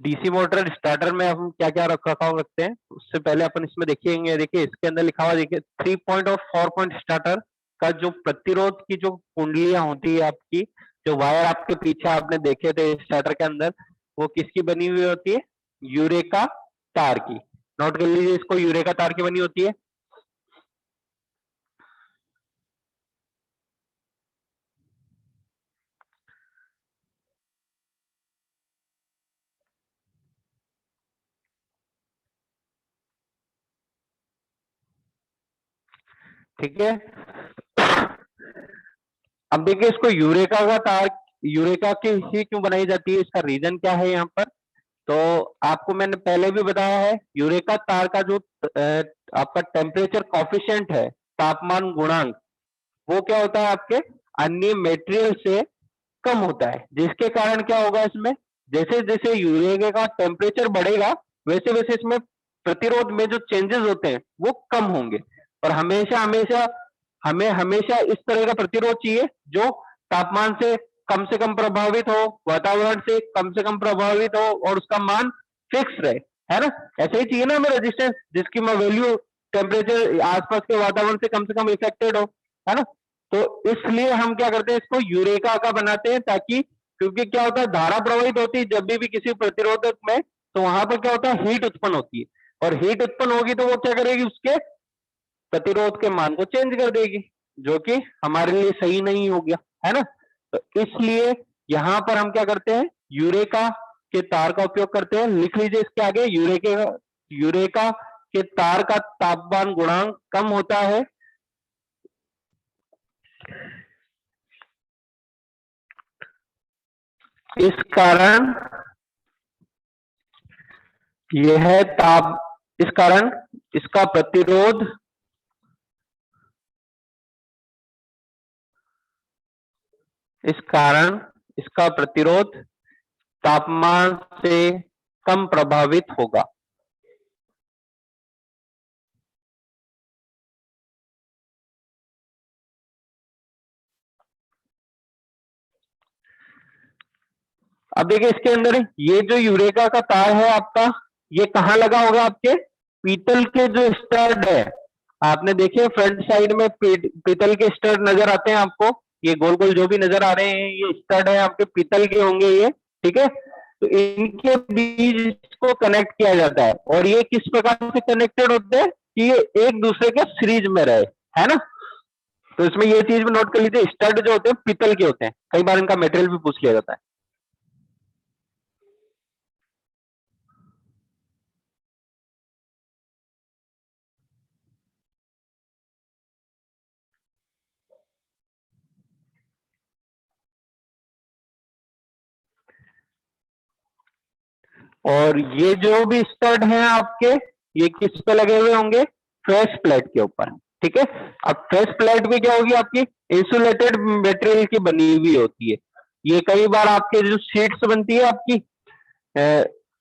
DC motor starter में हम क्या क्या रख रखाव रखते हैं, उससे पहले अपन इसमें देखेंगे। देखिए इसके अंदर लिखा हुआ, देखिए 3 पॉइंट और 4 पॉइंट स्टार्टर का जो प्रतिरोध की जो कुंडलियां होती है आपकी, जो वायर आपके पीछे आपने देखे थे स्टार्टर के अंदर, वो किसकी बनी हुई होती है? यूरेका तार की। नोट कर लीजिए इसको, यूरेका तार की बनी होती है। ठीक है, अब देखिए इसको यूरेका का तार, यूरेका की ही क्यों बनाई जाती है, इसका रीजन क्या है यहाँ पर? तो आपको मैंने पहले भी बताया है, यूरेका तार का जो आपका टेम्परेचर कॉफिशिएंट है, तापमान गुणांक, वो क्या होता है आपके अन्य मेटेरियल से कम होता है, जिसके कारण क्या होगा इसमें, जैसे जैसे यूरेका का टेम्परेचर बढ़ेगा वैसे वैसे इसमें प्रतिरोध में जो चेंजेस होते हैं वो कम होंगे। और हमेशा हमेशा हमें हमेशा इस तरह का प्रतिरोध चाहिए जो तापमान से कम प्रभावित हो, वातावरण से कम प्रभावित हो और उसका मान फिक्स रहे, है ना? ऐसे ही चाहिए ना हमें रेजिस्टेंस, जिसकी मैं वैल्यू टेम्परेचर आसपास के वातावरण से कम इफेक्टेड हो, है ना? तो इसलिए हम क्या करते हैं, इसको यूरेका का बनाते हैं, ताकि, क्योंकि क्या होता है, धारा प्रवाहित होती है जब भी किसी प्रतिरोधक में, तो वहां पर क्या होता है, हीट उत्पन्न होती है, और हीट उत्पन्न होगी तो वो क्या करेगी, उसके प्रतिरोध के मान को चेंज कर देगी, जो कि हमारे लिए सही नहीं हो गया, है ना? तो इसलिए यहां पर हम क्या करते हैं, यूरेका के तार का उपयोग करते हैं। लिख लीजिए इसके आगे, यूरेका के तार का तापमान गुणांक कम होता है, इस कारण यह ताप इस कारण इसका प्रतिरोध इस कारण इसका प्रतिरोध तापमान से कम प्रभावित होगा। अब देखिए इसके अंदर ये जो यूरेका का तार है आपका, ये कहाँ लगा होगा? आपके पीतल के जो स्टड है, आपने देखे फ्रंट साइड में पीतल के स्टड नजर आते हैं आपको, ये गोल गोल जो भी नजर आ रहे हैं ये स्टड है आपके, पीतल के होंगे ये, ठीक है? तो इनके बीच को कनेक्ट किया जाता है, और ये किस प्रकार से कनेक्टेड होते हैं कि ये एक दूसरे के सीरीज में रहे, है ना? तो इसमें ये चीज भी नोट कर लीजिए, स्टड जो होते हैं पीतल के होते हैं, कई बार इनका मटेरियल भी पूछ लिया जाता है। और ये जो भी स्टड हैं आपके, ये किस पे लगे हुए होंगे? फेस प्लेट के ऊपर, ठीक है? अब फेस प्लेट भी क्या होगी आपकी? इंसुलेटेड मटेरियल की बनी हुई होती है। ये कई बार आपके जो शीट्स बनती है आपकी,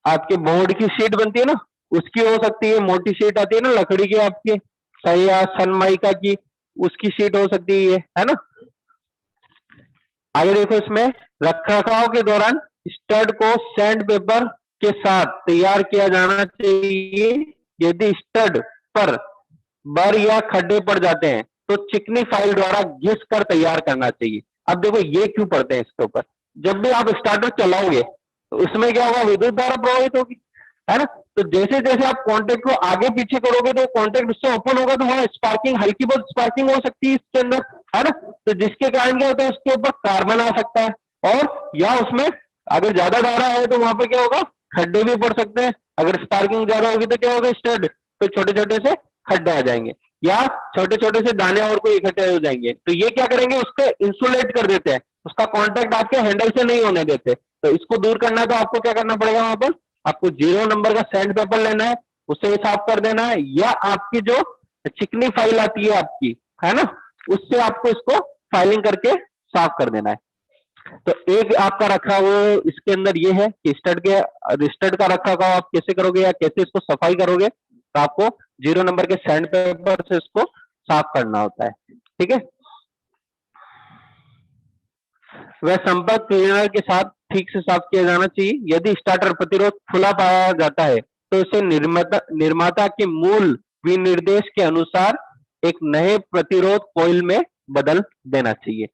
आपके बोर्ड की शीट बनती है ना, उसकी हो सकती है, मोटी शीट आती है ना लकड़ी की आपकी, सही, या सनमाइका की, उसकी शीट हो सकती है ना? आगे देखो, इसमें रख रखाव के दौरान स्टड को सैंड पेपर के साथ तैयार किया जाना चाहिए। यदि स्टड पर बर या खड्डे पड़ जाते हैं तो चिकनी फाइल द्वारा घिस कर तैयार करना चाहिए। अब देखो ये क्यों पड़ते हैं इसके ऊपर, जब भी आप स्टार्टर चलाओगे तो उसमें क्या होगा, विद्युत धारा प्रवाहित होगी, है ना? तो जैसे जैसे आप कांटेक्ट को आगे पीछे करोगे तो कांटेक्ट उससे ओपन होगा, तो वहां स्पार्किंग, हल्की बहुत स्पार्किंग हो सकती है इसके अंदर, है ना? तो जिसके कारण क्या होता है, उसके ऊपर कार्बन आ सकता है, और या उसमें अगर ज्यादा धारा है तो वहां पर क्या होगा, खड्डे भी पड़ सकते हैं। अगर स्पार्किंग ज्यादा होगी तो क्या होगा, स्टड तो छोटे छोटे से खड्डे आ जाएंगे, या छोटे छोटे से दाने और कोई इकट्ठे हो जाएंगे। तो ये क्या करेंगे, उसको इंसुलेट कर देते हैं, उसका कांटेक्ट आपके हैंडल से नहीं होने देते। तो इसको दूर करना है तो आपको क्या करना पड़ेगा, वहां पर आपको 0 नंबर का सैंड पेपर लेना है, उससे ही साफ कर देना है, या आपकी जो चिकनी फाइल आती है आपकी, है ना, उससे आपको इसको फाइलिंग करके साफ कर देना है। तो एक आपका रखा हुआ इसके अंदर ये है कि स्टड का रखा हुआ आप कैसे करोगे या कैसे इसको सफाई करोगे, तो आपको 0 नंबर के सैंड पेपर से इसको साफ करना होता है, ठीक है? वह संपर्क क्लीनर के साथ ठीक से साफ किया जाना चाहिए। यदि स्टार्टर प्रतिरोध खुला पाया जाता है तो इसे निर्माता के मूल विनिर्देश के अनुसार एक नए प्रतिरोध कॉइल में बदल देना चाहिए।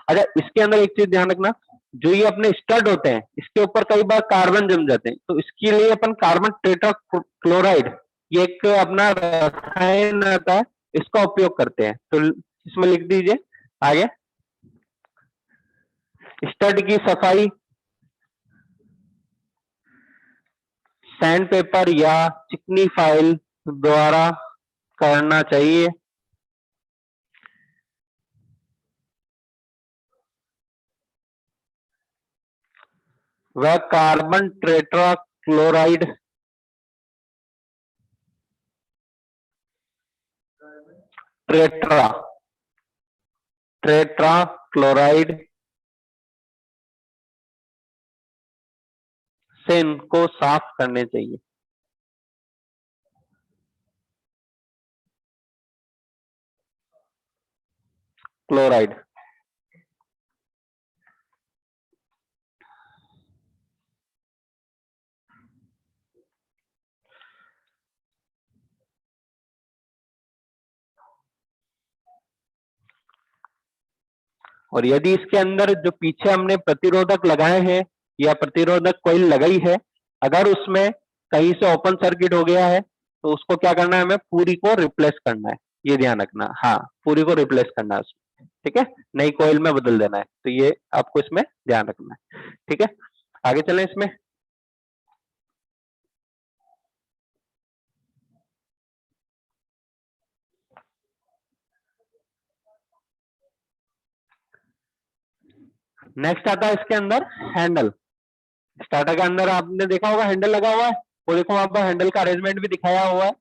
अच्छा, इसके अंदर एक चीज ध्यान रखना, जो ये अपने स्टड होते हैं इसके ऊपर कई बार कार्बन जम जाते हैं, तो इसके लिए अपन कार्बन टेट्राक्लोराइड, ये एक अपना रसायन आता है, इसका उपयोग करते हैं। तो इसमें लिख दीजिए आगे, स्टड की सफाई सैंड पेपर या चिकनी फाइल द्वारा करना चाहिए। वह कार्बन टेट्राक्लोराइड टेट्राक्लोराइड से इनको साफ करने चाहिए। क्लोराइड, और यदि इसके अंदर जो पीछे हमने प्रतिरोधक लगाए हैं या प्रतिरोधक कोई लगाई है, अगर उसमें कहीं से ओपन सर्किट हो गया है तो उसको क्या करना है, हमें पूरी को रिप्लेस करना है, ये ध्यान रखना। हाँ, पूरी को रिप्लेस करना है उसमें, ठीक है, नई कोयल में बदल देना है। तो ये आपको इसमें ध्यान रखना है, ठीक है। आगे चलें इसमें। नेक्स्ट आता है इसके अंदर हैंडल। स्टार्टर के अंदर आपने देखा होगा हैंडल लगा हुआ है, वो देखो वहां पर हैंडल का अरेंजमेंट भी दिखाया हुआ है।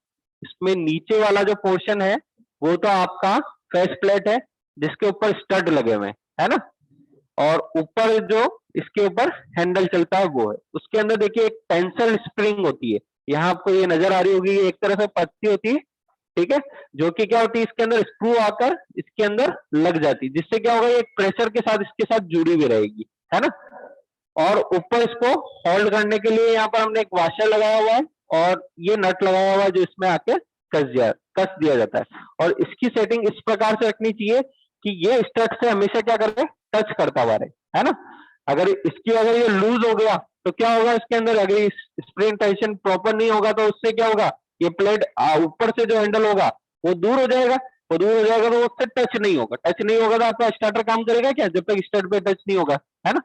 इसमें नीचे वाला जो पोर्शन है वो तो आपका फेस प्लेट है जिसके ऊपर स्टड लगे हुए है ना, और ऊपर जो इसके ऊपर हैंडल चलता है वो है। उसके अंदर देखिए एक टेंसल स्प्रिंग होती है, यहाँ आपको ये नजर आ रही होगी, एक तरह से पत्ती होती है, ठीक है, जो कि क्या होती है, इसके अंदर स्क्रू आकर इसके अंदर लग जाती है, जिससे क्या होगा, ये प्रेशर के साथ इसके साथ जुड़ी भी रहेगी, है ना। और ऊपर इसको होल्ड करने के लिए यहाँ पर हमने एक वाशर लगाया हुआ है और ये नट लगाया हुआ है जो इसमें आके कस दिया जाता है। और इसकी सेटिंग इस प्रकार से रखनी चाहिए कि ये स्टड से हमेशा क्या करे, टच करता हुआ रहे, है ना। अगर ये लूज हो गया तो क्या होगा, इसके अंदर अगर स्प्रिंग टेंशन प्रॉपर नहीं होगा तो उससे क्या होगा, ये प्लेट ऊपर से जो हैंडल होगा वो दूर हो जाएगा, वो दूर हो जाएगा तो उससे टच नहीं होगा, टच नहीं होगा तो आपका स्टार्टर काम करेगा क्या, जब तक स्टार्ट पे टच नहीं होगा, है ना।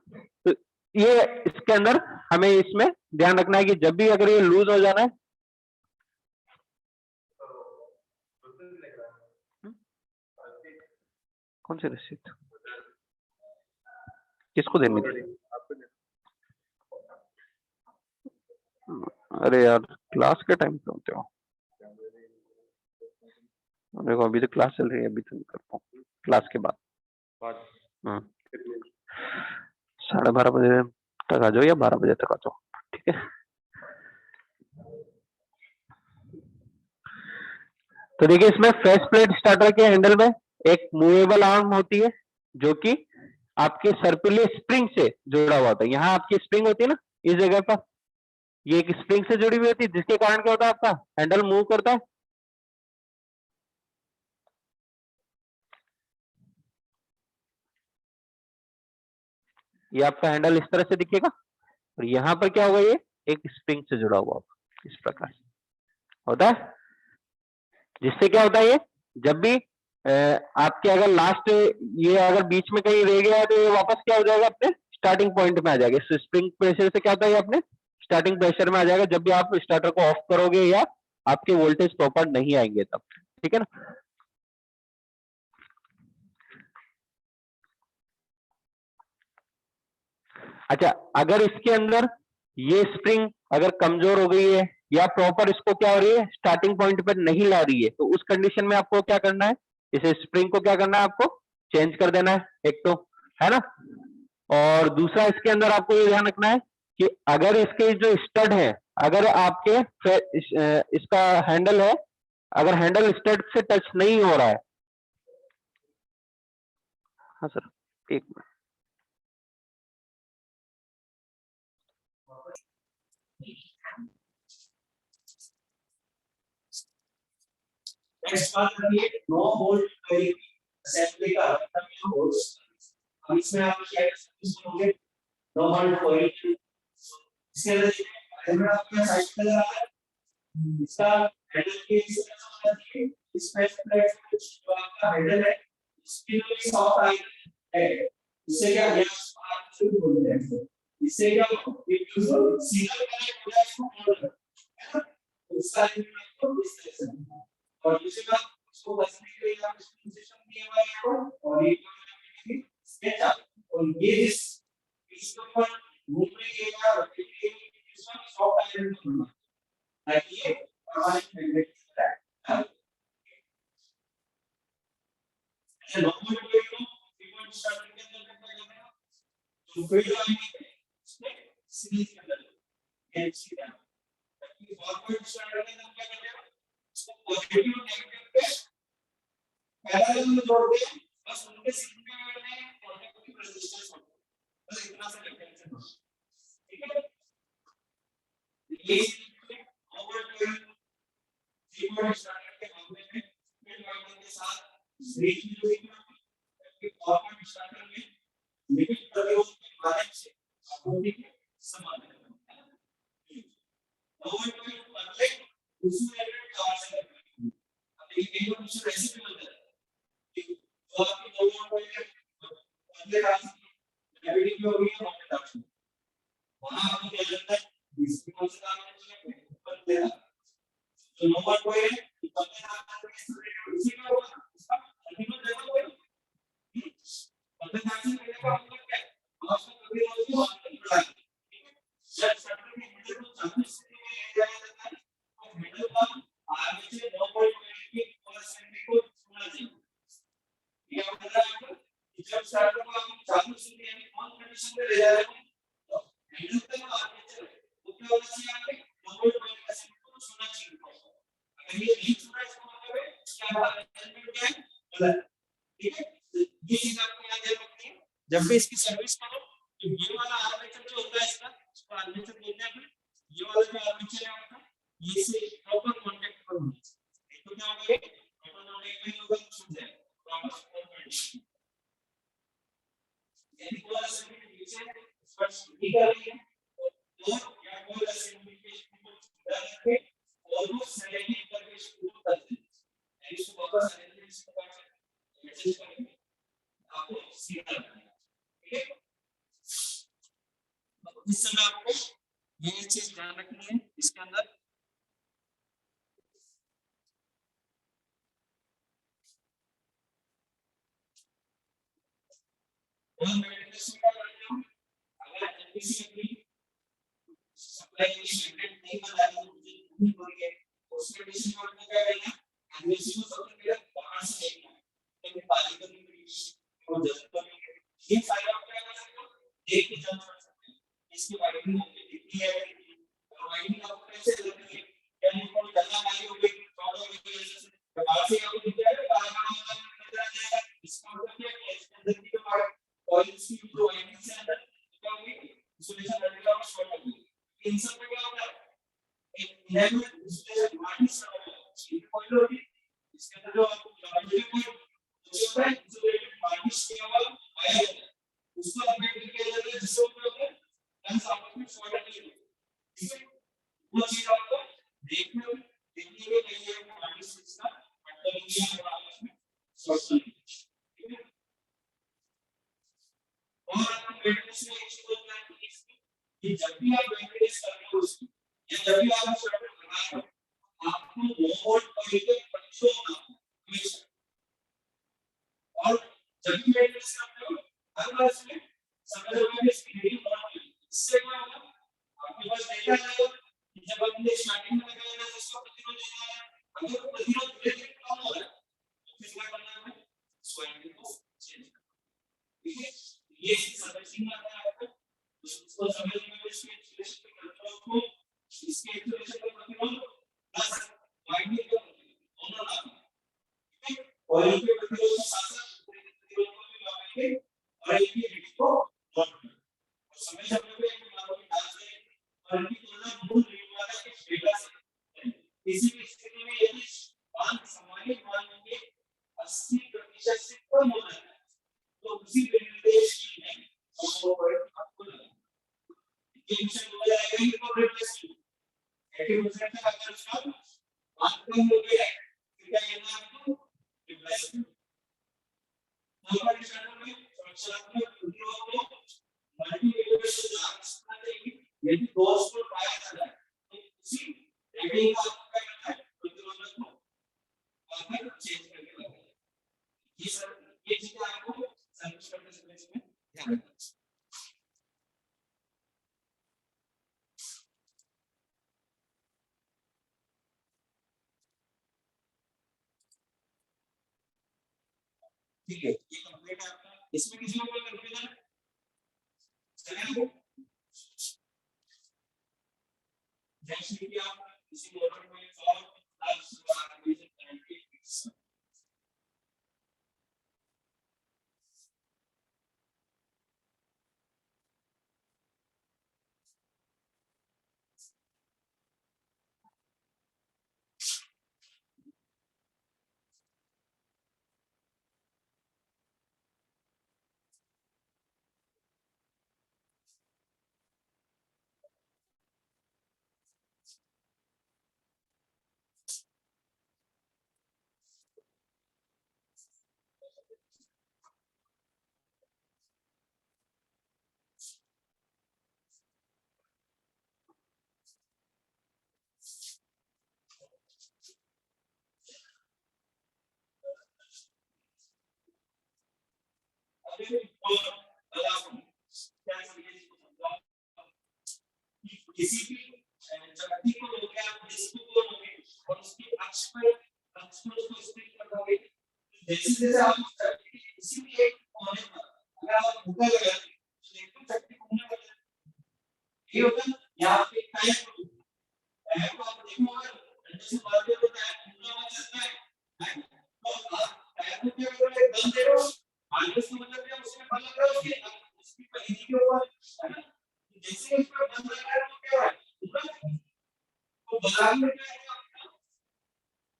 तो ये इसके अंदर हमें इसमें ध्यान रखना है कि जब भी अगर ये लूज हो जाना है, कौन सी रसीद किसको देनी थी? अरे यार, क्लास के टाइम पे होते हो, देखो अभी तो क्लास चल रही है, अभी तो नहीं कर पाऊँ, क्लास के बाद 12:30 बजे तक आ जाओ या 12 बजे तक आ जाओ, ठीक है। तो देखिए इसमें फेस प्लेट स्टार्टर के हैंडल में एक मूवेबल आर्म होती है जो कि आपके सर्पिलीय स्प्रिंग से जुड़ा हुआ होता है। यहाँ आपकी स्प्रिंग होती है ना इस जगह पर, ये एक स्प्रिंग से जुड़ी हुई होती है जिसके कारण क्या होता है, आपका हैंडल मूव करता है। ये आपका हैंडल इस तरह से दिखेगा और यहाँ पर क्या होगा, ये एक स्प्रिंग से जुड़ा हुआ होगा, इस प्रकार से होता है। जिससे क्या होता है, ये जब भी आपके अगर लास्ट ये अगर बीच में कहीं रह गया है तो ये वापस क्या हो जाएगा, अपने स्टार्टिंग पॉइंट में आ जाएगा। स्प्रिंग प्रेशर से क्या होता है, ये अपने स्टार्टिंग प्रेशर में आ जाएगा जब भी आप स्टार्टर को ऑफ करोगे या आपके वोल्टेज प्रॉपर नहीं आएंगे तब, ठीक है ना। अच्छा, अगर इसके अंदर ये स्प्रिंग अगर कमजोर हो गई है या प्रॉपर इसको क्या हो रही है, स्टार्टिंग पॉइंट पर नहीं ला रही है, तो उस कंडीशन में आपको क्या करना है, इसे स्प्रिंग को क्या करना है, आपको चेंज कर देना है एक तो, है ना। और दूसरा इसके अंदर आपको ये ध्यान रखना है कि अगर इसके जो स्टड है, अगर आपके इसका हैंडल है, अगर हैंडल स्टड से टच नहीं हो रहा है, हाँ सर, एक मिनट, नेक्स्ट बात आती है नो होल्ड कॉइल असेंबली का मतलब ये होल्ड्स। अब इसमें आप क्या करोगे नो होल्ड कॉइल इसके अंदर हेलमेट आपके साइड पे लगा है इसका हैंडल के इस तरह से होना चाहिए स्पेस प्लेट जो आपका हैंडल है इसकी जो सॉफ्ट आई है इससे क्या ये आप शुरू बोलते हैं इससे क्या एक सीधा कनेक्ट हो जाए इसको मोड़ उसका आपको इस तरह से और दूसरी बात इसको बचने के लिए आप सिस्टम दिया हुआ है आपको और ये स्केच और ये इसके ऊपर घूमने के लिए इसका सॉफ्ट आयरन होना ताकि ये हमारे मैग्नेट की तरह है ऐसे नॉर्मल वे को फ्रीक्वेंट स्टार्टर के अंदर करना जाता है तो फील्ड लाइन इसमें सीरीज के अंदर ये सीधा ताकि फॉरवर्ड स्टार्टर के अंदर क्या करते हैं इसको पॉजिटिव और नेगेटिव पे पैरेलल में जोड़ के बस उनके सिग्नल में पॉजिटिव रेजिस्टेंस होता है बस इतना सा डिफरेंस है ठीक है ये ओवर कीबोर्ड स्टार्टर के मामले में फील्ड वाइंडिंग के साथ सीरीज में जो है फॉरवर्ड स्टार्टर में लिमिट प्रतिरोध के माध्यम से आपूर्ति के समान है ओवर कीबोर्ड बदले उसमें एलिमेंट कहां से अब ये एक दूसरे ऐसे भी होता है तो आपकी ओवर कीबोर्ड बदले रास्ते नेविगेटिव हो गई है वहां पे वहां आपको क्या लगता है इसकी कौन सा काम है ऊपर दे रहा तो नंबर कोई है बदले रास्ते उसी का होगा उसका अल्टीमेट लेवल कोई बदले रास्ते के का मतलब क्या है आपको कभी रोज को बढ़ा जब सर्किट में मीटर को चालू स्थिति में ले जाया जाता है तो मीटर का आगे से 9.20 की परसेंट को छूना चाहिए ये मतलब है कि जब स्टार्टर को आप चालू स्थिति यानी ऑन कंडीशन में ले जा रहे हो तो मीटर तक आगे चले तो क्या होना चाहिए आपके 9.20% को छूना चाहिए अगर ये नहीं छूना इसका मतलब है कि आपका एलिमेंट क्या है गलत ठीक है ये चीज आपको याद रखनी है जब भी इसकी सर्विस करो तो ये वाला आर्मेचर जो होता है इसको आर्मेचर बोलते हैं ये वाला जो आर्मेचर है आपका ये से प्रॉपर कांटेक्ट पर होना चाहिए तो क्या होगा प्रॉपर कांटेक्ट में होगा तो छूट जाएगा प्रॉपर कांटेक्ट यानी कोई असेंबली पीछे स्पर्श नहीं कर रही है और या कोई असेंबली के ऊपर छूटा रखे और वो सेलेक्ट करके शुरू कर दे यानी इसको वापस असेंबली से काट एडजस्ट करके आपको सीधा ठीक है इस समय आपको ये चीज ध्यान रखनी है इसके अंदर और मेंटेनेंस का करते हो अगर एनबीसी की सप्लाई की शेड्यूल नहीं बना रही तो मुझे नहीं बोलिए उस कंडीशन में आपको क्या करना है एनबीसी को सबसे पहले बाहर से देखना है तो पाली करनी पड़ेगी और जल्द करनी ये सारे आप क्या कर सकते हो देख के जज कर सकते हैं इसकी वाइडिंग कितनी है और वाइडिंग आपको कैसे करनी है क्या इसको जल्दा वाली हो गई चौड़ा हो गई तो बाहर से आपको दिख जाएगा काला नजर आ जाएगा इसका मतलब क्या है इसके अंदर की जो कॉइल्स की जो वाइडिंग से अंदर क्या होगी इंसुलेशन लगेगा और शॉर्ट होगी इन सब में क्या होता है एक इनेबल इंसुलेशन मार्टिस ये कॉइल होगी इसके अंदर जो आपको लॉजिक कोई जो होता है इंसुलेटेड मार्टिस के वाला वायर होता है उसको अपडेट किया जाता है जिससे क्या होता है गन्स आपस में शॉर्ट नहीं होती इसमें वो चीज आपको देखने में नहीं है मार्टिस इसका मतलब ये है आपस में शॉर्ट नहीं ठीक है और आपको मेंटेनेंस में एक चीज होता है कि जब भी आप मेंटेनेंस कर रहे हो उसकी या जब भी आप स्टार्टर लगा रहे हो आपको मोड और एक कंट्रोल होना हमेशा और जब भी मेंटेनेंस करते हो हर बार इसमें समझ लो कि इसकी रीडिंग नॉट इससे क्या होगा आपके पास डेटा आएगा कि जब आपने स्टार्टिंग में लगाया था इसका प्रतिरोध देना है अगर वो प्रतिरोध धीरे धीरे कम हो रहा है तो फिर क्या करना है स्वयं को चेंज करना ठीक है ये सर्विसिंग आता है आपको उसको समझने में इसके इंसुलेशन के कंट्रोल को इसके इंसुलेशन का प्रतिरोध प्लस वाइंडिंग का दोनों लाना ठीक है और इनके प्रतिरोध के साथ साथ प्रतिरोध को भी लगाएंगे और इनकी रीडिंग को नोट करेंगे और समय समय पे एक मानो की डाल से और इनकी तुलना मूल रीडिंग वाला के डेटा से इसी की स्थिति में यदि बांध सामान्य ये मिशन हो जाएगा ये तो रिप्लेसमेंट 80% तक अगर उसका मार्क कम हो गया फिर क्या करना है आपको रिप्लेसमेंट नंबर डिस्ट्रीब्यूशन में सुरक्षात्मक त्रुटियों को मल्टीमीटर से जांच करना चाहिए यदि दोष को पाया जाता है तो उसी रेटिंग का आपको क्या करना है प्रतिबंधक को वापस चेंज करके लगाना है ये सब ये चीजें आपको सर्विस करते समय इसमें ध्यान रखना है ठीक है ये कंप्लीट है आपका इसमें किसी को कोई कंफ्यूजन है चलेगा जैसे कि आप किसी मॉडल में फॉर लास्ट बार में करेंगे अभी और अलावा क्या समझिए इसको समझाओ कि किसी भी चक्ति को लोगे आप डिस्क को लोगे और उसकी अक्ष पर उसको स्थिर करोगे जैसे जैसे आप उस चक्ति के किसी भी एक कोने पर अगर आप धोखा लगाते तो देखो चक्ति घूमने लगेगी ये होता है यहाँ पे टाइम को आप देखो अगर घंटे से मारते हो टाइम घूमना हुआ चलता है तो आप टाइम को क्या करोगे दम दे रहे हो माइनस का मतलब क्या उसमें बल लग रहा है उसकी परिधि के ऊपर है ना जैसे उस पर बल लग रहा है तो क्या है तो बलान में क्या है आपका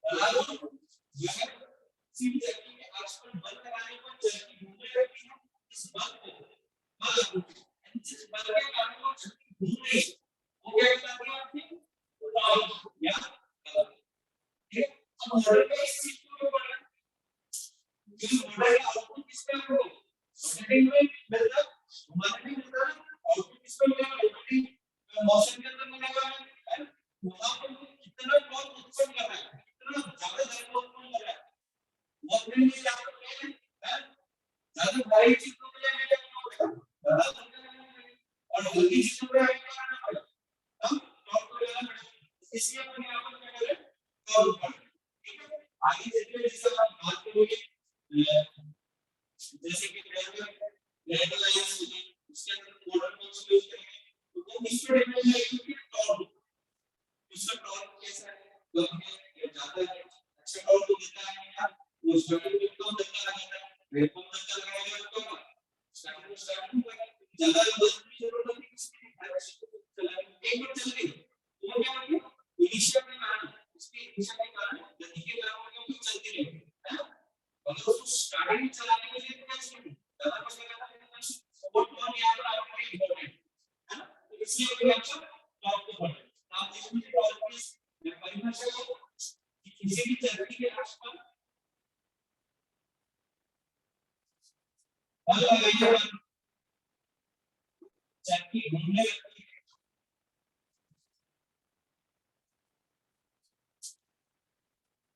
बलान यह किसी भी चक्की के अक्ष पर बल लगाने पर चक्की घूमने लगती है इस बल को बल जिस बल के कारण वो चक्की घूम रही है वो क्या कहलाती है आपकी टॉर्क या बल ठीक है अब मॉडल का इस चीज को पढ़ना ये मॉडल का आउटपुट किसका हो रोटेटिंग में मिलता हमारे भी मिलता है आउटपुट किसका मिलेगा रोटेटिंग मोशन के अंदर मिलेगा है वहां पर कितना टॉर्क उत्पन्न कर रहा है कितना ज्यादा दर उत्पन्न कर रहा है वो अपने लिए क्या करते हैं ज्यादा भारी चीजों के लिए क्या होगा और हल्की चीजों पे करना पड़ेगा तब टॉर्क को लेना पड़ेगा इसलिए अपन यहां पर क्या करें टॉर्क ठीक है आगे चलिए जैसे आप बात करोगे जैसे कि रेड लाइंस उसके अंदर मॉडल कौन सा यूज करेंगे तो वो इस पे डिपेंड है कि टॉर्क उसका टॉर्क कैसा है कम है या ज्यादा है अच्छा टॉर्क देता है या वो स्टार्टिंग में कम धक्का लगाता है फिर कम धक्का लगाएगा तो स्टार्टिंग में ज्यादा बल की जरूरत नहीं उसकी चलाएंगे एक बार चल गई वो क्या होगा इनिशियल में कारण उसके इनिशियल में कारण गति के कारण वो चलती रहेगी है ना अगर उसको स्टार्टिंग में चलाने के लिए क्या चाहिए ज्यादा बल लगाना है सपोर्ट टॉर्क यहां पर आपके लिए इंपॉर्टेंट है ना तो इसलिए कोई आंसर टॉर्क को पढ़े आप इसमें टॉर्क की परिभाषा को कि किसी भी चक्की के आसपास बल लगाने पर चक्की घूमने लगती है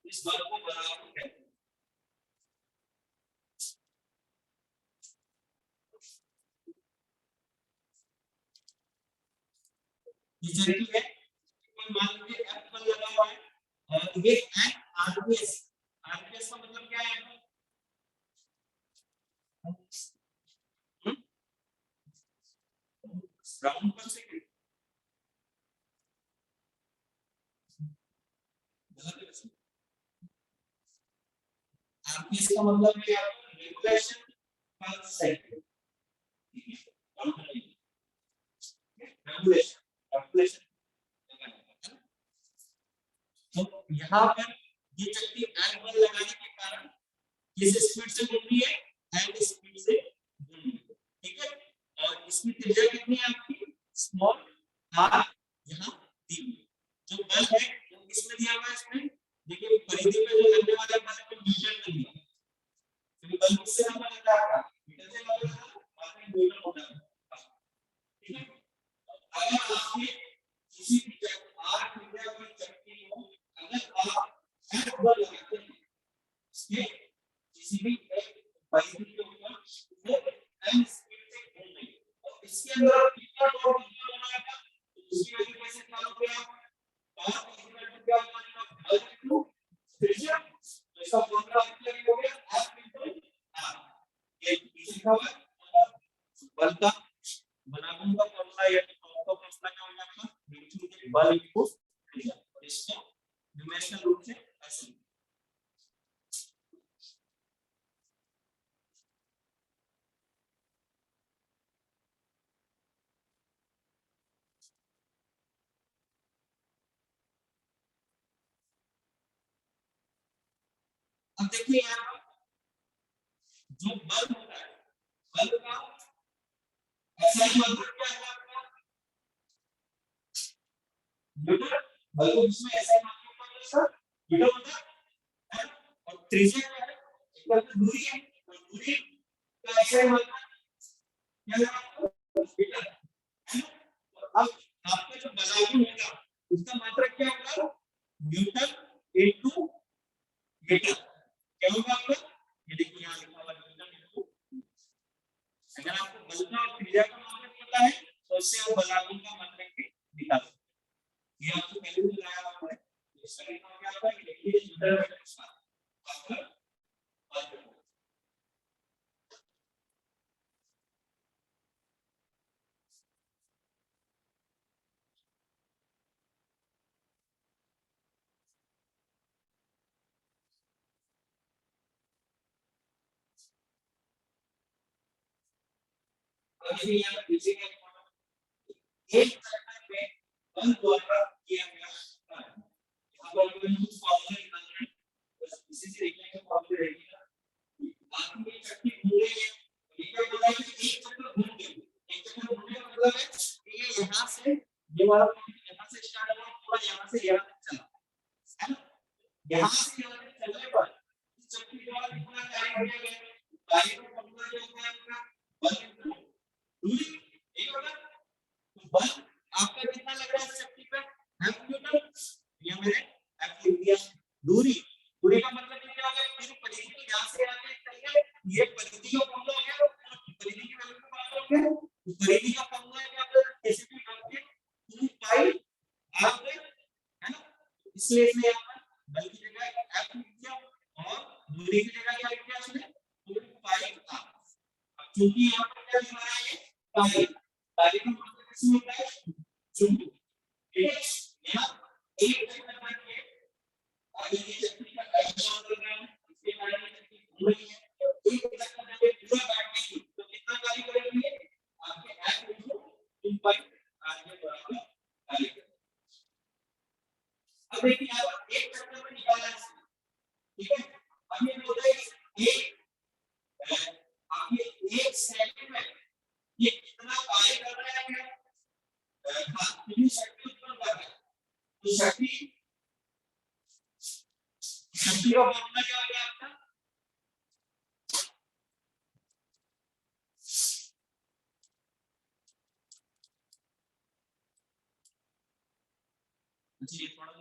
इस बल को बराबर कहते हैं ये चक्की है कोई मान लीजिए एफ बल लगा हुआ है और ये एफ आरपीएस आरपीएस का मतलब क्या है राउंड पर सेकंड आरपीएस का मतलब है रेगुलेशन पर सेकंड रेगुलेशन तो यहाँ पर ये चक्की एफ बल लगाने के कारण किस स्पीड से घूम रही है एंड स्पीड से घूम रही है ठीक है और इसकी त्रिज्या कितनी है आपकी स्मॉल आर यहाँ दी हुई है। जो बल है वो किसमें दिया हुआ है इसमें, देखिए परिधि पे जो लगने वाला बल है वो न्यूटन में दिया है। तो बल किससे नापा जाता है आपका, मीटर से नापा जाता है, आपका न्यूटन होता है। ठीक है, अगर आपके किसी भी आर त्रिज्या वाली चक्की को अगर आप F बल लगाते हैं इसके किसी भी एक परिधि के ऊपर वो m स्पीड से घूम रही है, और इसके अंदर कितना टॉर्क बनाएगा, तो उसकी वैल्यू कैसे निकालोगे आप, टॉर्क इक्वल टू क्या हो जाएगा, बल इनटू त्रिज्या। तो इसका फॉर्मूला क्या हो गया, F इनटू r। ये पीछे का बल का बनाम का फॉर्मूला, या टॉर्क का फॉर्मूला क्या हो जाएगा, नीचे बल इनटू त्रिज्या। और इसको न्यूमेरिकल रूप से ऐसे अब देखिए यहाँ जो बल होता है, बल का ऐसा ही मतलब क्या है आपका, मीटर, बल को इसमें ऐसा मानते हैं सर, मीटर होता है, और त्रिज्या क्या है, एक दूरी है, और दूरी का ऐसा ही मतलब क्या है आपको, मीटर है ना। अब आपका जो बलागुण होगा उसका मात्रक क्या होगा, न्यूटन इनटू मीटर। क्या होगा आपका, ये देखिए यहाँ लिखा हुआ न्यूटन इनटू, अगर आपको बल का और क्रिया का मात्रक पता है तो उससे आप बलागुण का मात्रक भी निकाल सकते हैं। ये आपको पहले भी बताया हुआ है, इसका लिखा क्या होगा, ये देखिए मीटर मीटर आपका मात्रक। अब ये यहाँ पीछे का एक सेकंड में बल द्वारा किया गया कार्य, यहाँ पर मैं कुछ फॉर्मूला निकालना है, बस इसी से देखने का फॉर्मूला रहेगा। आपकी ये शक्ति घूम रही है, ये क्या बोला है कि एक चक्कर घूम गई, एक चक्कर घूमने का मतलब है कि ये यहाँ से ये वाला यहाँ से स्टार्ट हुआ, पूरा यहाँ से यहाँ तक चला है ना। यहाँ से यहाँ तक चलने पर इस चक्की द्वारा कितना कार्य किया गया, कार्य का फॉर्मूला क्या होता है आपका, बल इनटू दूरी, एक होगा। तो बल आपका कितना लग रहा है शक्ति पे, F न्यूटन, ये मैंने F लिख दिया। दूरी, दूरी का मतलब क्या होगा, पूरी परिधि को यहाँ से यहाँ तक चलिए, ये परिधि का फॉर्मूला हो गया, परिधि की वैल्यू को बात करोगे तो परिधि का फॉर्मूला क्या होता है, कैसे भी करके 2 पाई r है ना। इसलिए इसने यहाँ पर बल की जगह F लिख दिया और दूरी की जगह क्या लिख दिया उसने 2 पाई r। अब क्योंकि यहाँ पर क्या लिखा है, ये पाई, पाई का मतलब किसमें होता है, चुंबक। ठीक है, यहाँ एक चक्कर में आगे की चक्री का आयतन कर रहे हैं, इसके कारण ये चक्री घूम रही है, और एक चक्कर में पूरा बैठेगी तो कितना कार्य करेगी, आपके F इनटू 2 पाई r के बराबर कार्य करेगी। अब देखिए यहाँ पर एक चक्कर में निकाला है, ठीक है। अब ये बोलता है एक आपके एक सेकंड में ये कितना कार्य कर रहा है, कितनी शक्ति उत्पन्न कर रहा है। तो शक्ति शक्ति का फॉर्मूला क्या हो गया आपका, जी थोड़ा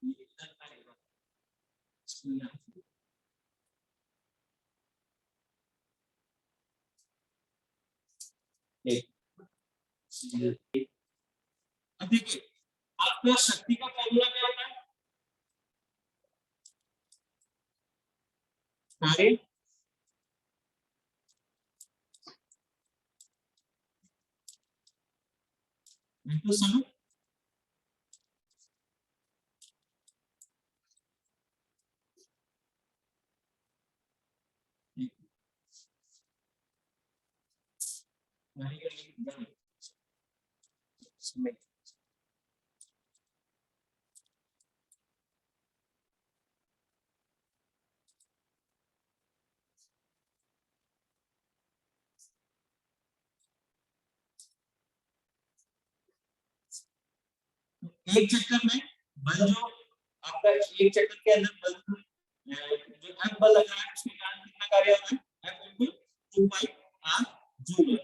ये इधर आएगा अब देखिए आपका शक्ति का फॉर्मूला क्या होता है, कार्य इनटू समय। समय एक चक्कर में बल जो आपका एक चक्कर के अंदर बल जो F बल लग रहा है उसके कारण कितना कार्य होगा F इनटू 2 पाई r जूल।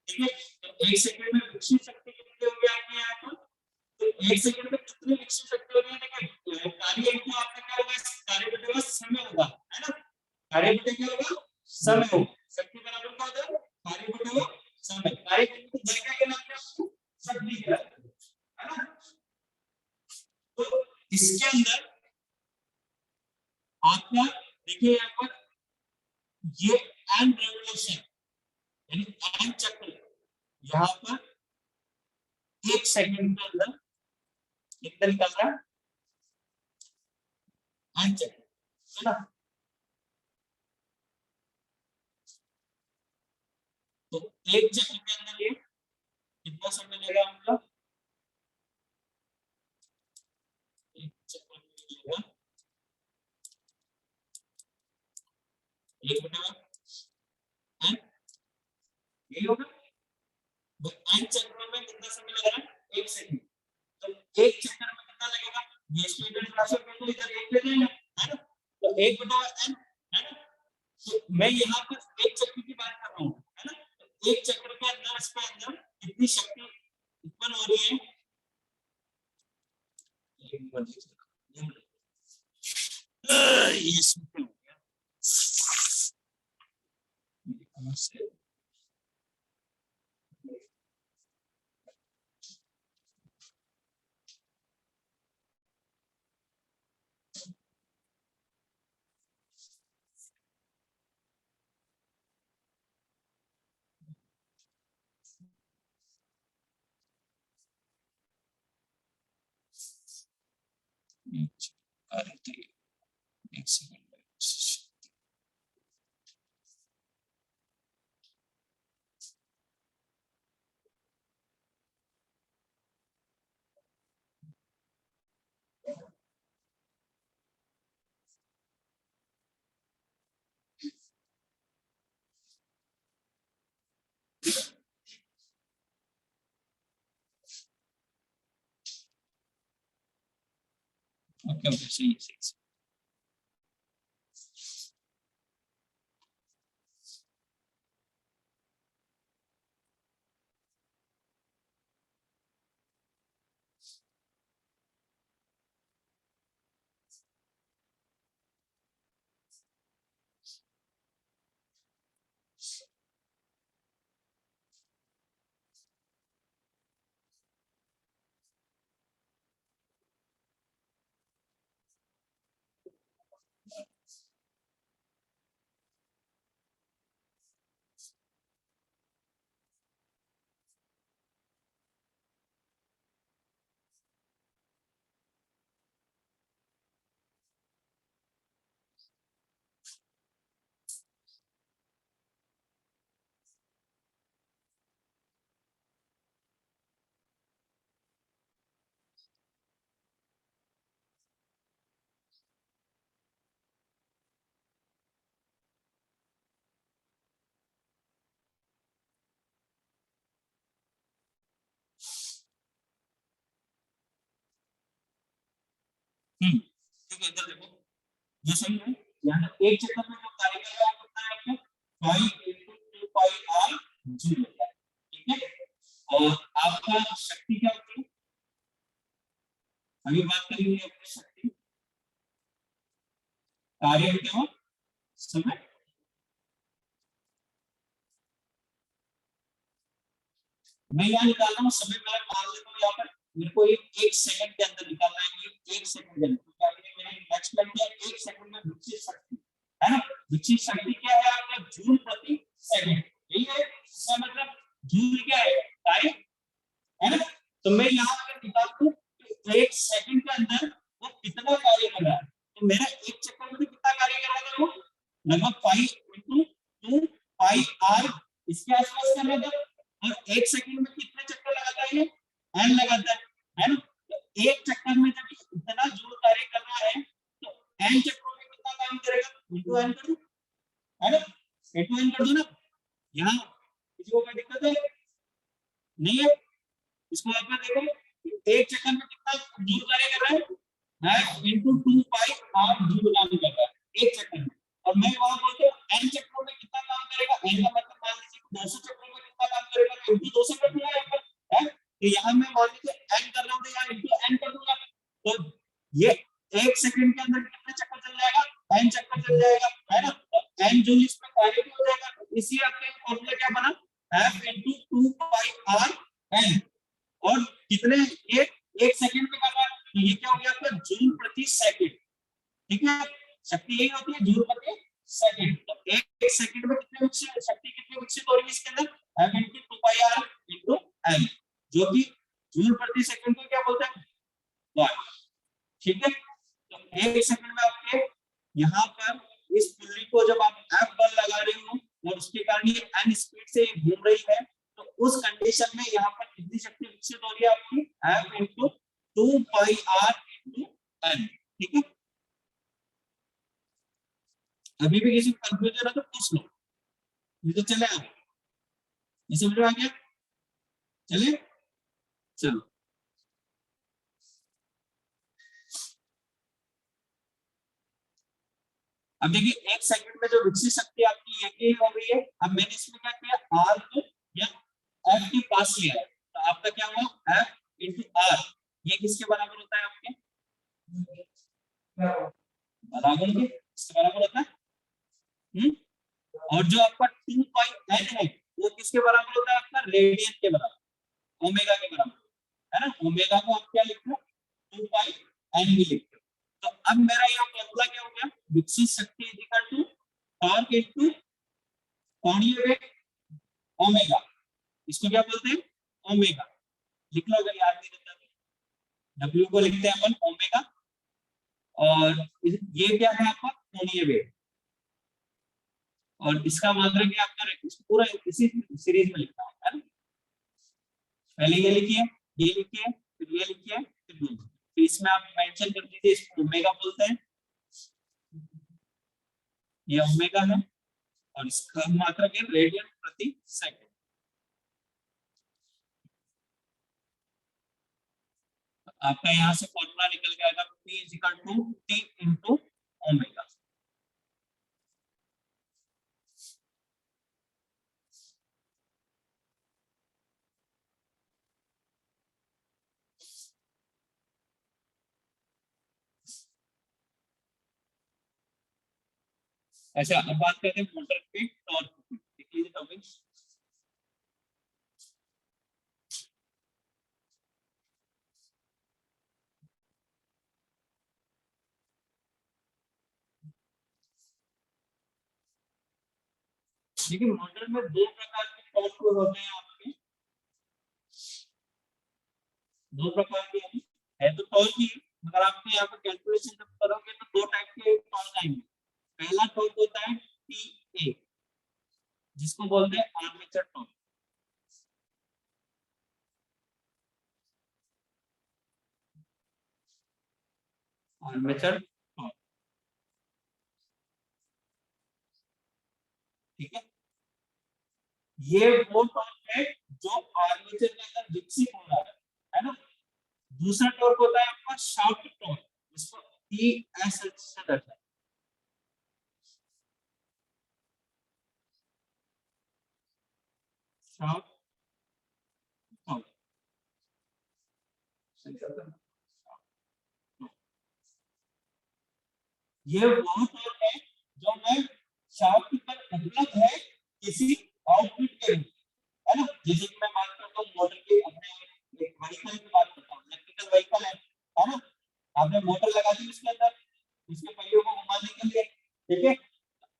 ठीक है, तो एक सेकंड में विकसित शक्ति कितनी होगी आपके यहाँ पर, तो एक सेकंड में कितनी विकसित शक्ति होगी, देखिए कार्य इनटू आपका क्या होगा, कार्य बटेगा समय होगा, है ना, कार्य बटे क्या होगा, समय होगा, शक्ति बराबर क्या होता है, कार्य बटे समय, कार्य इनटू दर क्या कहलाता है, शक्ति कहलाता है ना। तो इसके अंदर आपका देखिए यहाँ पर ये एन रेवोल्यूशन यानी एन चक्र यहाँ पर एक सेकंड के अंदर कितना निकल रहा है, एन चक्र, है ना। तो एक चक्र के अंदर ये कितना समय लगेगा, मतलब एक चक्र में लगेगा एक बटा एन, यही होगा, तो एन चक्र में कितना समय लग रहा है, एक सेकंड, तो एक चक्कर में कितना लगेगा, ये स्पीड ट्रांसफर बिंदु इधर एक ले लेना, है ना, तो एक बटा एन, है ना। तो मैं यहाँ पर एक चक्र की बात कर रहा हूँ, है ना, तो एक चक्र के अंदर इसके अंदर कितनी शक्ति उत्पन्न हो रही है, ये सूत्र हो गया। एक सेकंड ओके ओके सही सही। ठीक है, इधर देखो ये सही है, यहाँ एक चक्कर में जो कार्य कर रहा है कितना है आपका, pi into 2 pi R joule होता है। ठीक है, और आपका शक्ति क्या होती है, अभी बात करेंगे अपनी शक्ति, कार्य क्या हो, समय, मैं यहाँ निकाल रहा हूँ समय, मैं मान लेता हूँ यहाँ पर मेरे को एक सेकंड के अंदर निकालना है, ये एक सेकंड के अंदर, क्या मैंने नेक्स्ट लाइन किया, एक सेकंड में विकसित शक्ति, है ना, विकसित शक्ति क्या है आपका, जूल प्रति सेकंड, यही है, इसका मतलब जूल क्या है, कार्य, है ना। तो मैं यहाँ अगर निकाल दूं तो एक सेकंड के अंदर वो कितना कार्य कर रहा है, तो मेरा एक चक्कर में कितना कार्य कर रहा था, वो लगभग पाई इनटू 2 पाई आर इसके आसपास कर रहा था, और एक सेकंड में कितने चक्कर लगाता है, ये एन लगाता है ना। तो एक चक्कर में जब इतना जूल कार्य कर रहा है तो एन चक्रों में कितना काम करेगा, इनटू एन कर दो, है ना, इनटू एन कर दो ना, यहाँ किसी को कोई दिक्कत है नहीं है, इसको आप देखो एक चक्कर में कितना जूल कार्य कर रहा है, F into 2 pi r joule काम कर रहा है एक चक्कर में। और मैं वहां बोलते हैं n चक्करों में कितना काम करेगा, n का मतलब मान लीजिए 200 चक्करों में कितना काम करेगा, into 200 कर दूंगा यहाँ पर है। तो यहाँ मैं मान लीजिए n कर रहा हूँ तो यहाँ into n कर दूंगा। तो ये एक सेकंड के अंदर कितने चक्कर चल जाएगा, n चक्कर चल जाएगा, है ना। तो n जूल इसमें कार्य भी हो जाएगा। इसलिए आपका फॉर्मूला क्या बना, F into 2 pi r n। और कितने, ये एक सेकंड में कर रहा है, तो ये क्या हो गया आपका जूल प्रति सेकंड। ठीक है, शक्ति यही होती है, जूल प्रति सेकंड। तो एक सेकंड में कितने शक्ति कितनी विकसित हो रही है इसके अंदर, F into 2 pi r into n, जो कि जूल प्रति सेकंड को क्या बोलते हैं, वाट। ठीक है, तो एक सेकंड में आपके यहाँ पर इस पुल्ली को जब आप F बल लगा रहे हो और उसके कारण ये n स्पीड से घूम रही है, तो उस कंडीशन में यहाँ पर कितनी शक्ति विकसित हो रही है आपकी, F into 2 pi r into n। ठीक है, अभी भी किसी को कंफ्यूजन है तो पूछ लो, ये तो चले आप, ये समझ में आ गया, चले चलो। अब देखिए एक सेकंड में जो विकसित शक्ति आपकी ये हो गई है। अब मैंने इसमें क्या किया, r को या f के पास लिया है, तो आपका क्या हुआ, f into r, ये किसके बराबर होता है आपके, बराबर के किसके बराबर होता है, और जो आपका 2 पाई n है वो किसके बराबर होता है आपका, रेडियन के बराबर, ओमेगा के बराबर, है ना। ओमेगा को आप क्या लिखते हो, 2 पाई n भी लिखते हो। तो अब मेरा यहाँ फॉर्मूला क्या हो गया, विकसित शक्ति is equal to torque into कोणीय वेग ओमेगा, इसको क्या बोलते हैं, ओमेगा। लिख लो अगर याद नहीं रहता तो, W को लिखते हैं अपन ओमेगा, और ये क्या है आपका कोणीय वेग, और इसका मात्रक है आपका, पूरा इसी सीरीज में लिखना है ना। पहले ये लिखिए, ये लिखिए, फिर ये लिखिए, फिर इसमें आप मेंशन कर दीजिए, इसको ओमेगा बोलते हैं, ये ओमेगा है, और इसका मात्रक है रेडियन प्रति सेकंड। आपका यहाँ से फॉर्मूला निकल के आएगा, P is equal to T into omega. अच्छा, अब बात करते हैं मोटर के टॉर्क की। लिख लीजिए टॉपिक, देखिए मोटर में दो प्रकार के टॉर्क होते हैं आपके, दो प्रकार के है तो टॉर्क ही, मगर आपको यहाँ पर कैलकुलेशन जब करोगे तो दो टाइप के टॉर्क आएंगे। पहला टॉर्क होता है TA, जिसको बोलते हैं आर्मेचर टॉर्क। आर्मेचर टॉर्क, ठीक है, ये वो टॉर्क है जो आर्मेचर के अंदर विकसित हो रहा है ना। दूसरा टॉर्क होता है आपका शाफ्ट टॉर्क, जिसको TS से दर्शाते हैं। शाफ्ट टॉर्क, ये वो टॉर्क है जो मैं शाफ्ट पर उपलब्ध है किसी आउटपुट के लिए, है ना। जैसे कि मैं बात करता हूँ मोटर की, अपने एक व्हीकल की बात करता हूँ, इलेक्ट्रिकल व्हीकल है ना। आपने मोटर लगा दी उसके अंदर, उसके पहियों को घुमाने के लिए, ठीक है।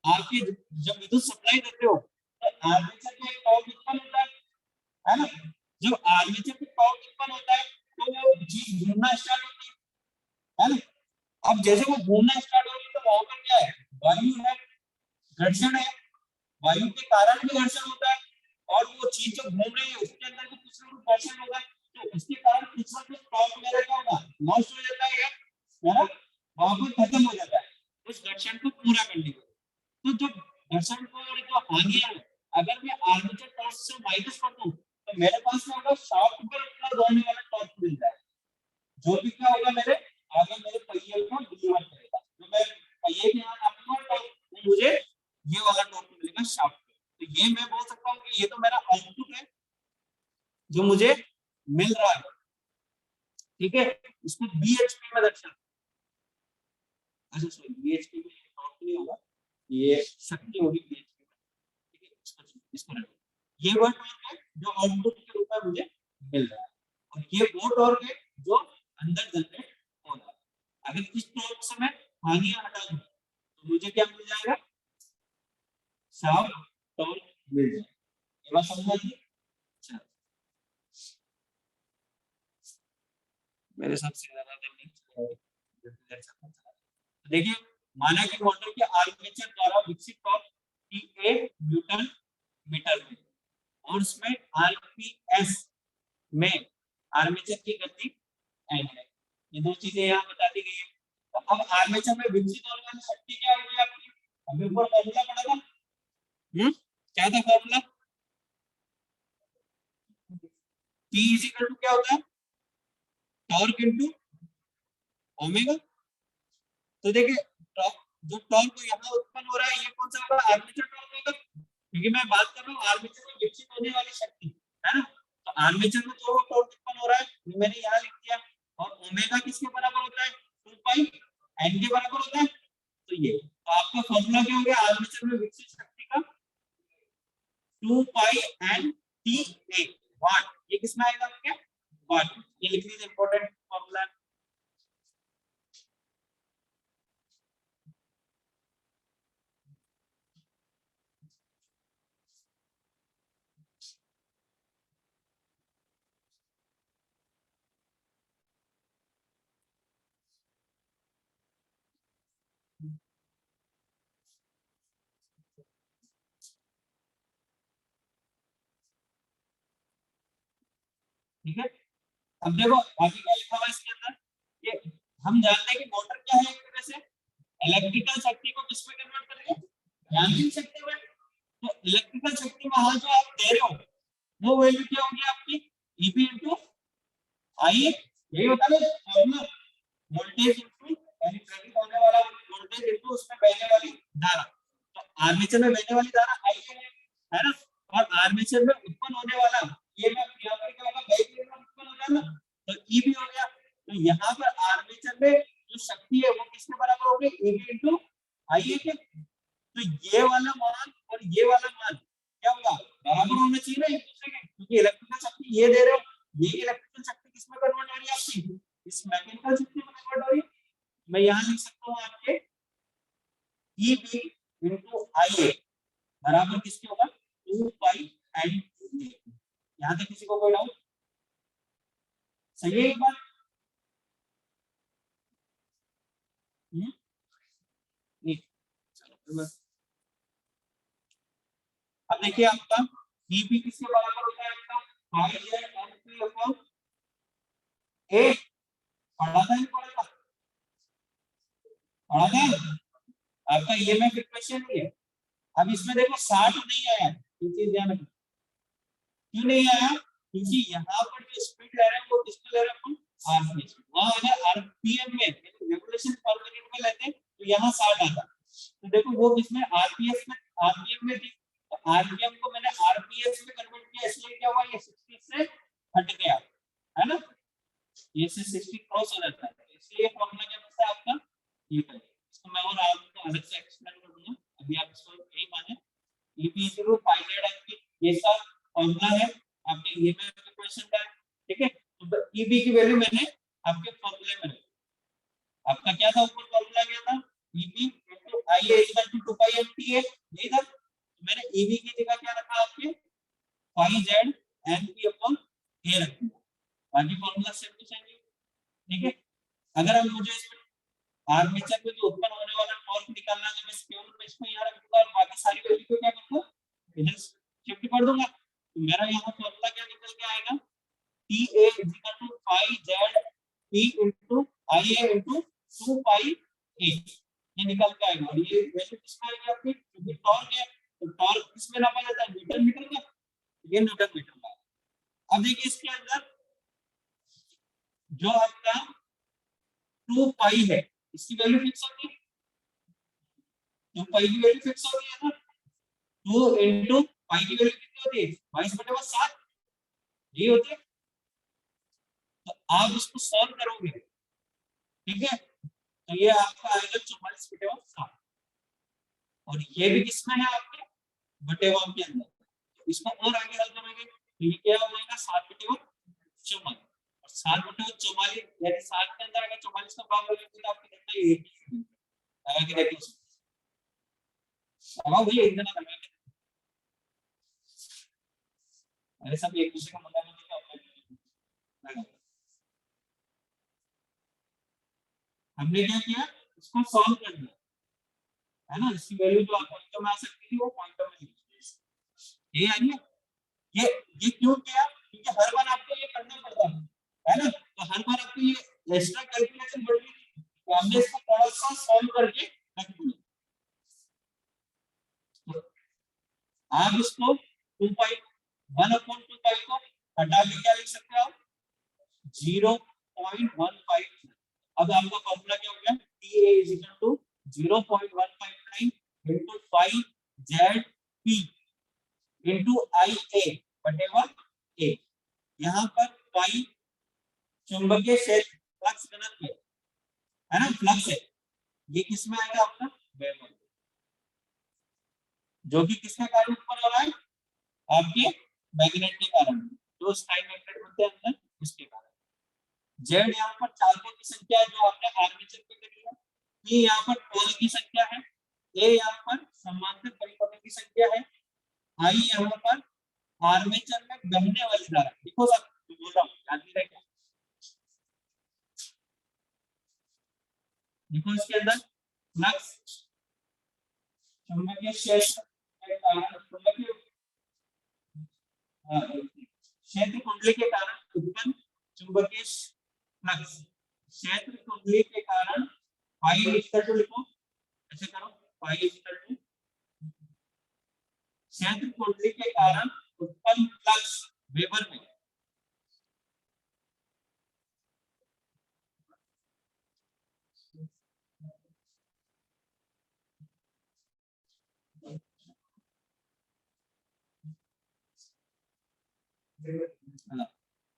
आपकी जब विद्युत सप्लाई देते हो तो आर्मेचर में एक टॉर्क उत्पन्न होता है ना। जब आर्मेचर में टॉर्क उत्पन्न होता है तो वो चीज घूमना स्टार्ट होती है ना। अब जैसे वो घूमना स्टार्ट हो रही है तो वहां पर क्या है, वायु है, घर्षण है, वायु के कारण भी घर्षण होता है, और वो चीज जो घूम रही है उसके अंदर भी कुछ ना कुछ घर्षण होगा, तो उसके कारण कुछ ना कुछ टॉर्क वगैरह क्या होगा, लॉस हो जाता है ना, वहां पर खत्म हो जाता है उस घर्षण को पूरा करने के। तो जो घर्षण को और जो हानि है, अगर मैं आर्मेचर टॉर्क से माइनस कर दूं तो मेरे पास क्या होगा, शाफ्ट पर उपलब्ध होने वाला टॉर्क मिल जाए, जो भी क्या होगा मेरे आगे मेरे पहिए को डिलीवर करेगा, जो मैं पहिए के यहाँ नापूंगा तो मुझे ये वाला टॉर्क मिलेगा शाफ्ट पे। तो ये मैं बोल सकता हूँ कि ये तो मेरा आउटपुट है जो मुझे मिल रहा है, ठीक है। इसको बीएचपी में दर्शा, अच्छा सॉरी बीएचपी में टॉर्क नहीं होगा, ये शक्ति होगी बीएचपी में, ठीक है। इसको ये वो टॉर्क है जो आउटपुट के रूप में मुझे मिल रहा है, और ये वो टॉर्क है जो अंदर जनरेट हो रहा है। अगर इस टॉर्क से मैं हानियां हटा दूं तो मुझे क्या मिल जाएगा, शाफ्ट टॉर्क मिल जाएगा। ये बात समझ आ गई? अच्छा मेरे साथ से ज्यादा देर नहीं चलेगा। तो देखिए माना कि मोटर के आर्मेचर द्वारा विकसित टॉर्क TA न्यूटन मीटर में, और उसमें आरपीएस में आर्मेचर की गति n है। ये दो चीजें यहाँ बता दी गई है। तो अब आर्मेचर में विकसित होने वाली शक्ति क्या होगी आपकी, अभी ऊपर फॉर्मूला पढ़ा था, क्या था formula, T is equal to क्या होता है, टॉर्क इनटू ओमेगा। तो देखिए जो टॉर्क यहाँ उत्पन्न हो रहा है ये कौन सा होगा, आर्मेचर टॉर्क होगा, क्योंकि मैं बात कर रहा हूँ आर्मेचर में विकसित होने वाली शक्ति, है ना। तो आर्मेचर में जो टॉर्क उत्पन्न हो रहा है मैंने यहाँ लिख दिया, और ओमेगा किसके बराबर होता है, 2 पाई n के बराबर होता है। तो ये तो आपका फॉर्मूला क्या हो गया, आर्मेचर में विकसित शक्ति का 2 पाई n TA वाट, ये किसमें आएगा आपके वाट, ये लिख लीजिए इंपॉर्टेंट फॉर्मूला। ठीक है, अब देखो आगे क्या लिखा हुआ है इसके अंदर, ये हम जानते हैं कि मोटर क्या है, एक तरह से इलेक्ट्रिकल शक्ति को किस में कन्वर्ट करेंगे, यांत्रिक शक्ति में। तो इलेक्ट्रिकल शक्ति में वहां जो आप दे रहे हो वो वैल्यू क्या होगी आपकी, Eb इनटू Ia, यही होता है ना फॉर्मूला, वोल्टेज इनटू यानी प्रेरित होने वाला वोल्टेज इनटू उसमें बहने वाली धारा। तो आर्मेचर में बहने वाली धारा Ia है ना, और आर्मेचर में उत्पन्न होने वाला ये मैं यहां पर क्या होगा, बैक में उत्पन्न हो जाएगा, तो Eb हो गया। तो यहाँ पर आर्मेचर में जो शक्ति है वो किसके बराबर होगी, Eb इनटू Ia के। तो ये वाला मान और ये वाला मान क्या होगा, बराबर होना चाहिए ना एक दूसरे के, क्योंकि इलेक्ट्रिकल शक्ति ये दे रहे हो, ये इलेक्ट्रिकल शक्ति किसमें कन्वर्ट हो रही है आपकी, इस मैकेनिकल शक्ति में कन्वर्ट हो रही है। मैं यहाँ लिख सकता हूँ आपके Eb इनटू Ia बराबर किसके होगा, 2 पाई n। यहाँ तक किसी को कोई डाउट, सही है एक बात, चलो अब देखिए आपका Eb किसके बराबर होता है, आपका पाई जेड n अपॉन a, पढ़ा था नहीं पढ़ा था, पढ़ा था आपका ईएमएफ इक्वेशन ही है। अब इसमें देखो 60 नहीं आया, ये चीज ध्यान रखना, क्यों नहीं आया, क्योंकि यहाँ पर जो स्पीड ले रहे हैं वो किसको ले रहे हैं अपन, आरपीएस, वहां अगर आरपीएम में रेगुलेशन पर मिनट में लेते तो यहाँ 60 आता। तो देखो वो किसमें आरपीएस में, आरपीएम में थी, तो आरपीएम को मैंने आरपीएस में कन्वर्ट किया, इसलिए क्या हुआ, ये 60 से हट गया, है ना, ये से 60 क्रॉस हो जाता है, इसलिए फॉर्मूला क्या बनता है आपका ये है। इसको मैं और आपको अलग से एक्सप्लेन कर दूंगा, अभी आप इसको यही माने Eb equal pi Z N, ये सब फॉर्मूला है आपके ईएमएफ इक्वेशन का, ठीक है। तो Eb की वैल्यू मैंने आपके फॉर्मूले में रखी, आपका क्या था ऊपर फॉर्मूला क्या था, Eb into Ia equal to 2 pi ft है, यही था। तो मैंने Eb की जगह क्या रखा आपके pi Z N P upon a रख दिया, बाकी फॉर्मूला सेम टू सेम है, ठीक है। अगर हम मुझे इसमें आर्मेचर में जो उत्पन्न होने वाला टॉर्क निकालना है तो मैं केवल मैं इसको यहाँ रख दूंगा और बाकी सारी वैल्यू को क्या करूंगा, इधर शिफ्ट कर दूंगा। तो मेरा यहाँ फॉर्मूला क्या निकल के आएगा, TA is equal to pi Z P into IA into 2 pi A, ये निकल के आएगा। और ये वैल्यू किसमें आएगी आपकी, क्योंकि टॉर्क है तो टॉर्क किसमें नापा जाता है, न्यूटन मीटर में, ये न्यूटन मीटर में। अब देखिए इसके अंदर जो आपका 2 पाई है इसकी वैल्यू फिक्स होती है, 2 पाई की वैल्यू फिक्स होती है ना, 2 इंटू पाई की वैल्यू कितनी होती है 22/7 ये होती है। तो आप इसको सॉल्व करोगे, ठीक है, तो ये आपका आएगा 44/7 और ये भी किसमें है आपके बटेवा के अंदर। तो इसको और आगे हल करोगे तो ये क्या हो जाएगा 7/44 और 7/44 यानी 7 के अंदर अगर 44 का भाग करोगे तो आपकी कितना ये आगे देखिए अब भैया एक जना लगा के अरे सब एक दूसरे का मतलब नहीं क्या हमने क्या किया इसको सॉल्व कर दिया है ना, इसकी वैल्यू जो पॉइंट में आ सकती थी वो पॉइंट में लिख दी। ये आई है ये क्यों किया क्योंकि हर बार आपको ये करना पड़ता है ना, तो हर बार आपको ये एक्स्ट्रा कैलकुलेशन बढ़ रही थी तो हमने इसको थोड़ा सा सॉल्व करके रख दिया। तो आप इसको 2 पाई 1/2 पाई को हटा के क्या लिख सकते हो आप 0.159। अब आपका फॉर्मूला क्या हो गया TA is equal to 0.159 into 5 ZP into IA बटेवा A। यहाँ पर पाई चुंबकीय क्षेत्र फ्लक्स घनत्व है ना, फ्लक्स है, ये किसमें आएगा आपका वेबर, जो कि किसके कारण उत्पन्न हो रहा है आपके मैग्नेट के कारण, जो स्टाइन मैग्नेट होते हैं अंदर उसके कारण। जेड यहाँ पर चालकों की संख्या है जो आपने आर्मेचर पे करी है, पी यहाँ पर पोल की संख्या है, ए यहाँ पर समांतर परिपथों की संख्या है, आई यहाँ पर आर्मेचर में बहने वाली धारा। देखो सर बोल रहा हूँ याद नहीं रखेगा, देखो इसके अंदर फ्लक्स चुंबकीय क्षेत्र के कारण चुंबकीय क्षेत्र कुंडली के कारण उत्पन्न चुंबकीय फ्लक्स, क्षेत्र कुंडली के कारण पाई इक्वल टू लिखो ऐसे करो पाई इक्वल टू क्षेत्र कुंडली के कारण उत्पन्न फ्लक्स वेबर में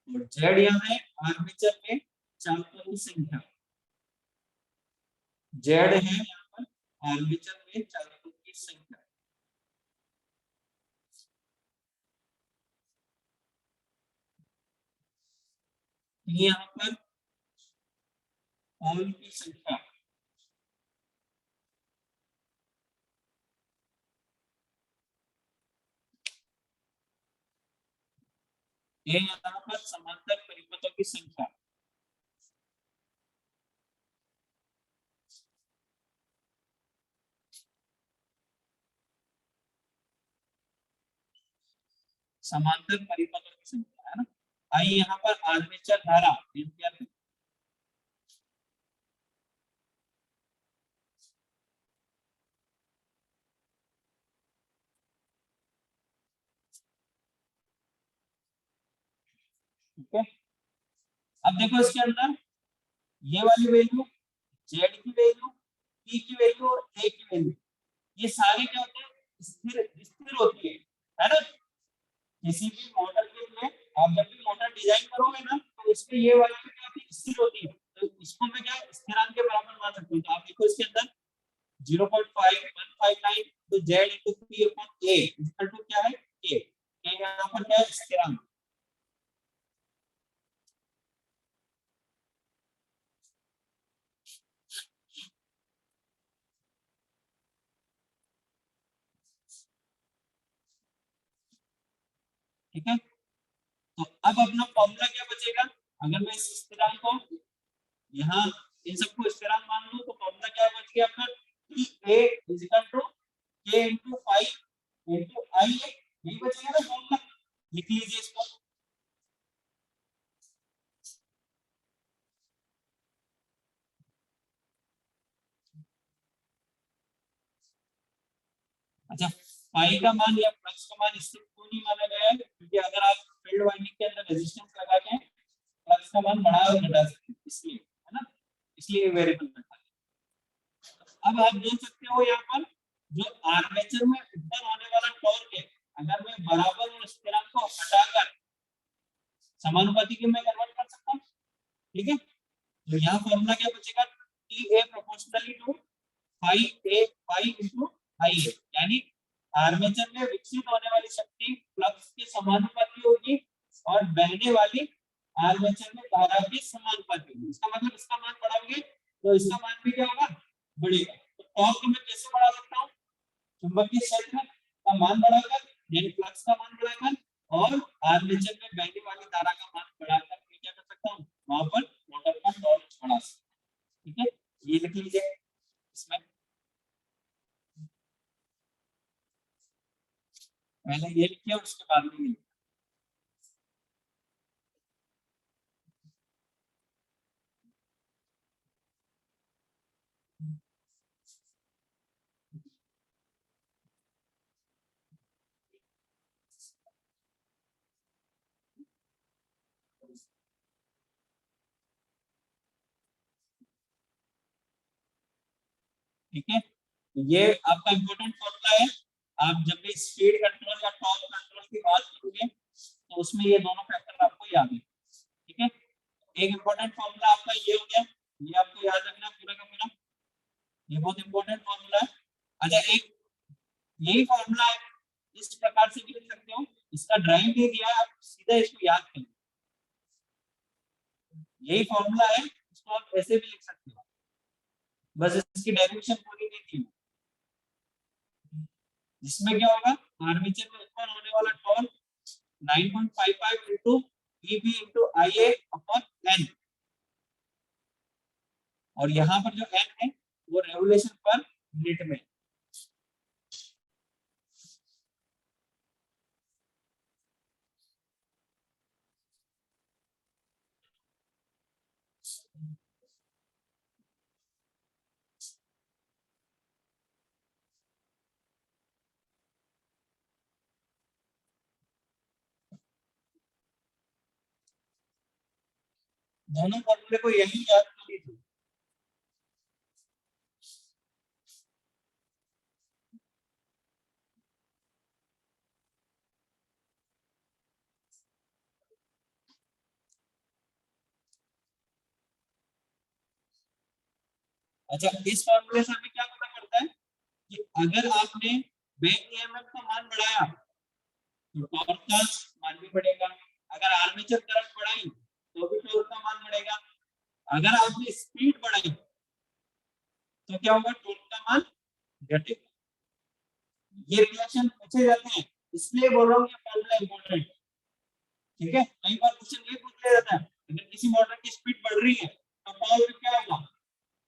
और जेड यहाँ है आर्मेचर में चालकों की संख्या, जेड है यहाँ पर आर्मेचर में चालकों की संख्या, यहाँ पर पोल की संख्या, ये यहाँ पर समांतर परिपथों की संख्या, समांतर परिपथों की संख्या है ना, आई यहाँ पर आर्मेचर धारा एम्पियर में, ठीक है। अब देखो इसके अंदर ये वाली वैल्यू जेड की वैल्यू पी की वैल्यू और ए की वैल्यू ये सारे क्या होते हैं स्थिर स्थिर होती है ना। किसी भी मोटर के लिए आप जब भी मोटर डिजाइन करोगे ना तो इसमें ये वाली क्या होती है स्थिर होती है, तो इसको मैं क्या स्थिरांक के बराबर मान सकता हूँ। तो आप देखो इसके अंदर 0.5159 तो Z into P upon A equal to क्या है के यहाँ पर क्या है स्थिरांक, ठीक है। तो अब अपना फॉर्मूला क्या बचेगा, अगर मैं इस स्थिरांक को यहाँ इन सबको स्थिरांक मान लूं तो फॉर्मूला क्या बच गया अपना TA is equal to K into 5 into IA, यही बचेगा ना फॉर्मूला, लिख लीजिए इसको। अच्छा पाई का मान या फ्लक्स का मान इससे क्यों नहीं माना गया है, क्योंकि अगर आप फील्ड वाइंडिंग के अंदर रेजिस्टेंस लगा के फ्लक्स का मान मान बढ़ा और घटा सकते हैं, इसलिए है ना, इसलिए वेरिएबल रखा है। अब आप देख सकते हो यहाँ पर जो आर्मेचर में उत्पन्न होने वाला टॉर्क है, अगर मैं बराबर और स्थिरांक को हटाकर समानुपाती में कन्वर्ट कर सकता हूँ, ठीक है। तो यहाँ फॉर्मूला क्या बचेगा, T A proportionally to phi into I A, यानी आर्मेचर में विकसित होने वाली शक्ति फ्लक्स के समानुपाती होगी और बहने वाली आर्मेचर में धारा के समानुपाती होगी। इसका मतलब इसका मान बढ़ाओगे तो इसका मान भी क्या होगा, बढ़ेगा। तो टॉर्क मैं कैसे बढ़ा सकता हूँ, चुंबकीय क्षेत्र का मान बढ़ाकर, यानी फ्लक्स का मान बढ़ाकर, और आर्मेचर में बहने वाली धारा का मान बढ़ाकर मैं क्या कर सकता हूँ, वहां पर मोटर का टॉर्क बढ़ा सकता हूँ। ठीक है, ये लिख लीजिए इसमें, पहले ये लिखिए और उसके बाद में ये लिखिए। ठीक है, ये आपका इंपॉर्टेंट फॉर्मूला है। आप जब भी स्पीड कंट्रोल या टॉर्क कंट्रोल की बात करोगे तो उसमें ये दोनों फैक्टर आपको याद है। ठीक है, एक इंपॉर्टेंट फॉर्मूला आपका ये हो गया, ये आपको याद रखना पूरा का पूरा, ये बहुत इंपॉर्टेंट फॉर्मूला है। अच्छा, एक यही फॉर्मूला है, इस प्रकार से भी लिख सकते हो, इसका ड्राइंग दे दिया, आप सीधा इसको याद करें, यही फॉर्मूला है, इसको आप ऐसे भी लिख सकते हो, बस इसकी डेरिवेशन पूरी नहीं थी। जिसमें क्या होगा, आर्मेचर में उत्पन्न होने वाला torque 9.55 into EB into IA upon N, और यहाँ पर जो N है वो रेवोल्यूशन पर मिनट में। दोनों फॉर्मूले को यही याद कर लीजिए। अच्छा, इस फॉर्मूले से हमें क्या पता करता है कि अगर आपने बैक ईएमएफ का मान बढ़ाया तो टॉर्क का मान भी बढ़ेगा, अगर आर्मेचर करंट बढ़ाई तो भी टॉर्क का मान बढ़ेगा, अगर आपने स्पीड बढ़ाई तो क्या होगा, टॉर्क का मान घटेगा। ये रिलेशन पूछे जाते हैं, इसलिए बोल रहा हूँ ये फॉर्मूला इंपॉर्टेंट। ठीक है, कई बार क्वेश्चन ये पूछ लिया जाता है, अगर किसी मोटर की स्पीड बढ़ रही है तो टॉर्क क्या होगा,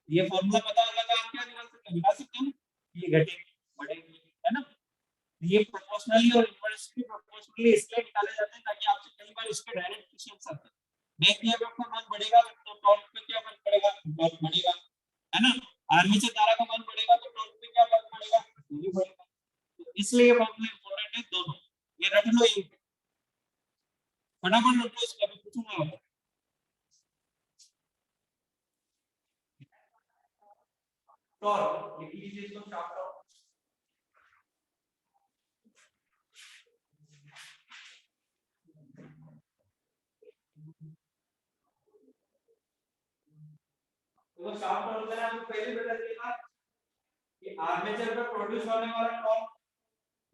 ये फॉर्मूला पता होगा तो आप क्या निकाल सकते हैं, ये घटेगी बढ़ेगी, है ना। ये प्रोपोर्शनली और इनवर्सली प्रोपोर्शनली इसलिए निकाले जाते हैं ताकि आपसे कई बार इसके डायरेक्ट क्वेश्चंस आते हैं। बैक ईएमएफ का मान बढ़ेगा तो टॉर्क पे क्या फर्क पड़ेगा, टॉर्क बढ़ेगा, है ना। आर्मेचर धारा का मान बढ़ेगा तो टॉर्क पे क्या फर्क पड़ेगा, वो भी बढ़ेगा। तो इसलिए ये फॉर्मूला इंपॉर्टेंट है दोनों, ये रट लो, ये फटाफट रट लो, इसका भी पूछूंगा। टॉर्क लिख लीजिए इसको, शाफ्ट टॉर्क। तो शाफ्ट टॉर्क मैंने आपको पहले बता दिया कि आर्मेचर पे प्रोड्यूस होने वाला टॉर्क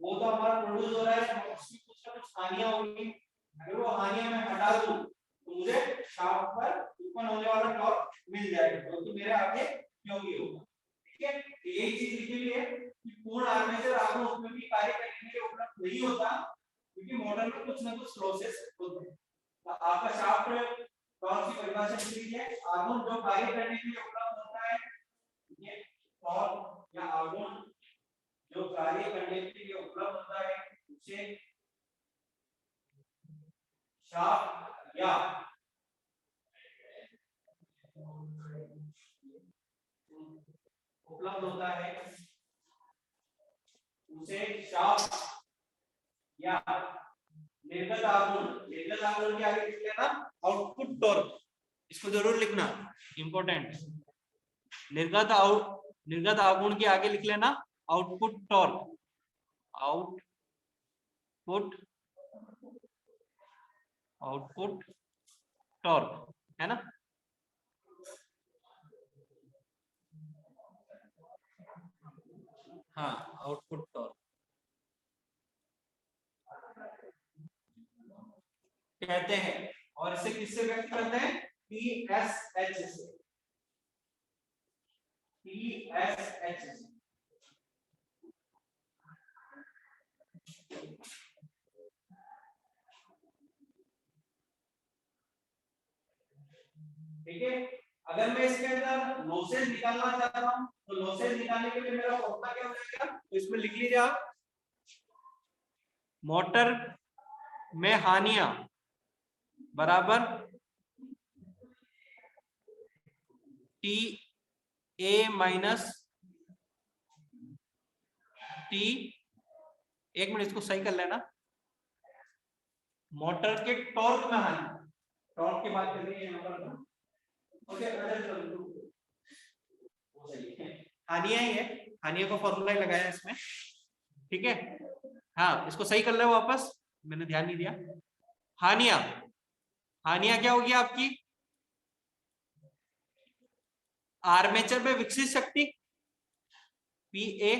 वो तो हमारा प्रोड्यूस हो रहा है, उसकी कुछ ना कुछ हानियां होंगी, अगर वो हानियां मैं हटा दूं तो मुझे शाफ्ट पर उत्पन्न होने वाला टॉर्क मिल जाएगा, जो कि मेरे आगे क्यों ही होगा। ठीक है, तो यही चीज लिखी हुई है कि पूर्ण आर्मेचर आपको उसमें भी कार्य करने के लिए उपलब्ध नहीं होता, क्योंकि मोटर में कुछ ना कुछ लॉसेस होते हैं। तो आपका शाफ्ट टॉर्क की परिभाषा लिख लीजिए, आर्गन जो कार्य करने के लिए उपलब्ध होता है, ये टॉर्क या आर्गन जो कार्य करने के लिए उपलब्ध होता है उसे शाफ्ट या उपलब्ध होता है उसे शाफ्ट या निर्गत आघूर्ण के आगे लिख लेना आउटपुट टॉर्क। इसको जरूर लिखना, इंपॉर्टेंट। निर्गत आघूर्ण के आगे लिख लेना आउटपुट टॉर्क, आउटपुट टॉर्क, है ना। हाँ, आउटपुट टॉर्क कहते हैं, और इसे किससे व्यक्त करते हैं? TSH से, TSH से। ठीक है, अगर मैं इसके अंदर लॉसेज निकालना चाहता हूं तो लॉसेज निकालने के लिए मेरा फॉर्मूला क्या हो जाएगा, तो इसमें लिख लीजिए आप, मोटर में हानियां बराबर टी ए माइनस टी, एक मिनट इसको सही कर लेना, मोटर के टॉर्क में हानि, टॉर्क की बात कर रही है यहाँ पर, हानिया ही है, हानिया का फॉर्मूला ही लगाया इसमें, ठीक है। हाँ, इसको सही कर लो वापस, मैंने ध्यान नहीं दिया। हानिया, हानिया क्या होगी आपकी? आर्मेचर में विकसित शक्ति PA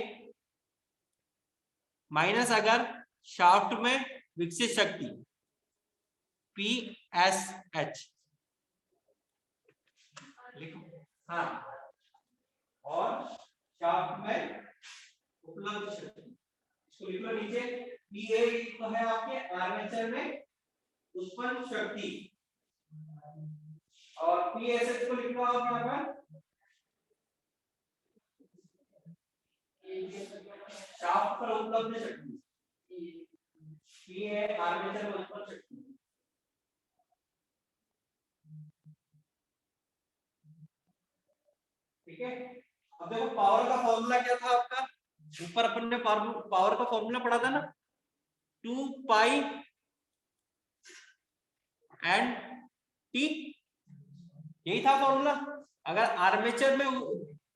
माइनस अगर शाफ्ट में विकसित शक्ति PSH लिखो। हाँ, और शाफ्ट में उपलब्ध शक्ति, इसको लिख लो नीचे, PA तो है आपके आर्मेचर में उत्पन्न शक्ति, और PSH को लिख लो आप यहाँ पर शाफ्ट पर उपलब्ध शक्ति, PA आर्मेचर में उत्पन्न शक्ति। ठीक है, अब देखो पावर का फॉर्मूला क्या था आपका, ऊपर अपन ने पावर का फॉर्मूला पढ़ा था ना, 2 पाई एंड टी, यही था फॉर्मूला। अगर आर्मेचर में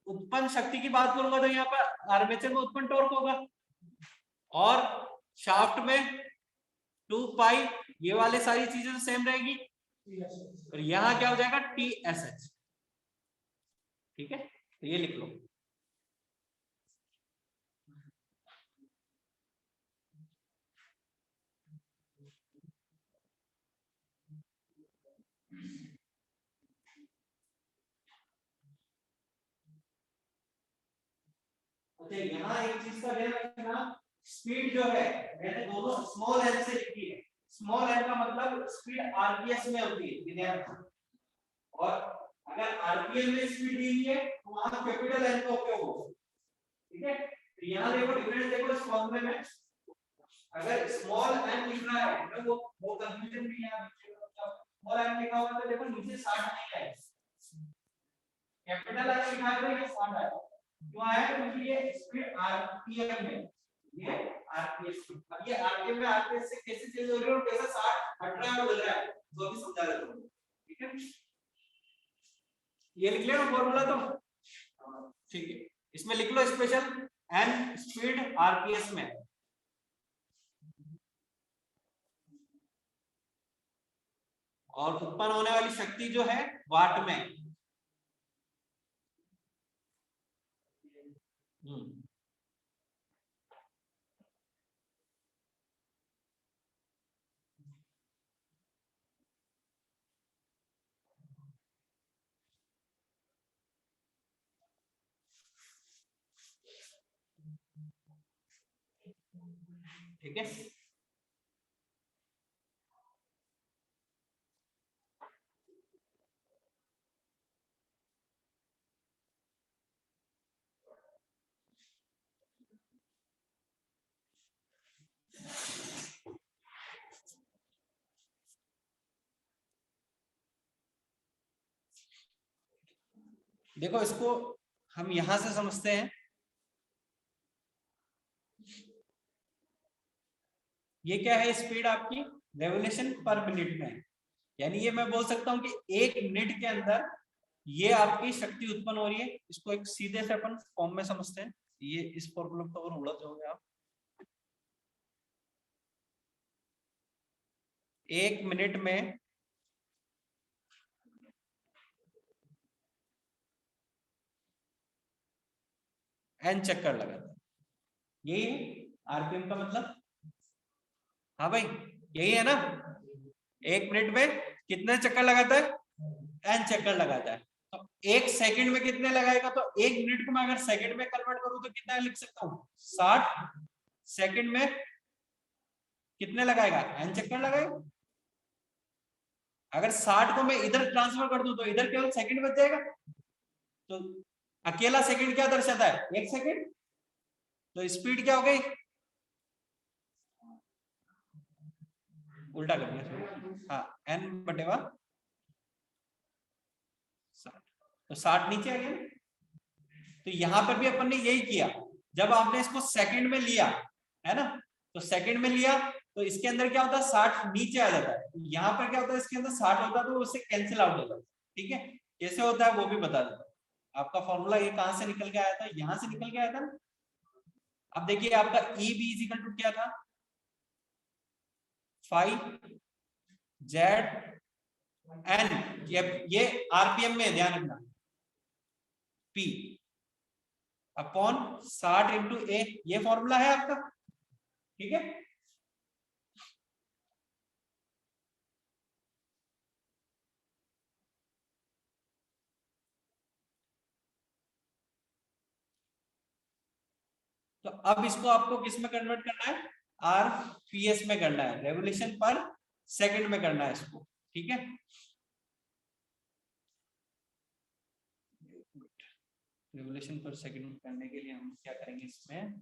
उत्पन्न शक्ति की बात करूंगा तो यहाँ पर आर्मेचर में उत्पन्न टॉर्क होगा, और शाफ्ट में 2 पाई, ये वाले सारी चीजें तो सेम रहेगी, और यहाँ क्या हो जाएगा TSH। ठीक है, तो ये लिख लो। अच्छा, यहाँ एक चीज का ध्यान रखना, स्पीड जो है मैंने दोनों स्मॉल एन से लिखी है, स्मॉल एन का मतलब स्पीड आरपीएस में होती है, ये ध्यान रखना, और अगर आरपीएम में स्पीड दी हुई है तो वहां कैपिटल एन का उपयोग होगा। ठीक है, तो यहाँ देखो डिफरेंस देखो इस फॉर्मूले में, अगर स्मॉल एन लिख रहा है तो वो कंफ्यूजन भी यहाँ स्मॉल एन लिखा हुआ तो देखो नीचे 60 नहीं आएगा, कैपिटल एन लिखा है तो ये 60 आएगा, क्यों आया, क्योंकि ये स्पीड आरपीएम में, ये आरपीएस, अब ये आरपीएम में आरपीएस से कैसे चेंज हो रही है और कैसे 60 हट रहा है बदल रहा है, वो भी समझा देता हूं। ठीक है, ये लिख लिया ना फॉर्मूला, तो ठीक है, इसमें लिख लो स्पेशल एन स्पीड आरपीएस में, और उत्पन्न होने वाली शक्ति जो है वाट में। ठीक है, देखो इसको हम यहां से समझते हैं, ये क्या है, स्पीड आपकी रेवोल्यूशन पर मिनट में, यानी ये मैं बोल सकता हूं कि 1 मिनट के अंदर ये आपकी शक्ति उत्पन्न हो रही है। इसको एक सीधे से अपन फॉर्म में समझते हैं। ये इस फॉर्मूला को अगर उड़ा दोगे आप, 1 मिनट में n चक्कर लगाता है, यही है आरपीएम का मतलब। हाँ भाई यही है ना, 1 मिनट में कितने चक्कर लगाता है, n चक्कर लगाता है। तो 1 सेकंड में कितने लगाएगा, तो 1 मिनट को मैं अगर सेकंड में कन्वर्ट करूं तो कितना लिख सकता हूं, 60 सेकंड में कितने लगाएगा, n चक्कर लगाएगा। अगर 60 को मैं इधर ट्रांसफर कर दूं तो इधर केवल सेकंड बच जाएगा। तो अकेला सेकंड क्या दर्शाता है, 1 सेकंड। तो स्पीड क्या हो गई, उल्टा कर दिया, हाँ n बटेवा 60, तो 60 नीचे आ गया। तो यहां पर भी अपन ने यही किया, जब आपने इसको सेकंड में लिया है ना, तो सेकंड में लिया तो इसके अंदर क्या होता है, 60 नीचे आ जाता है। यहाँ पर क्या होता है, इसके अंदर 60 होता है तो उससे कैंसिल आउट होता है। ठीक है, कैसे होता है वो भी बता देता हूं। आपका फॉर्मूला ये कहां से निकल के आया था, यहां से निकल के आया था ना। अब देखिए आपका E B is equal to क्या था, 5 जेड एन, ये आरपीएम में ध्यान रखना, पी अपॉन 60 इंटू ए, ये फॉर्मूला है आपका। ठीक है, तो अब इसको आपको किस में कन्वर्ट करना है, आरपीएस में करना है, रेवोल्यूशन पर सेकंड में करना है इसको। ठीक है, रेवोल्यूशन पर सेकंड में करने के लिए हम क्या करेंगे इसमें,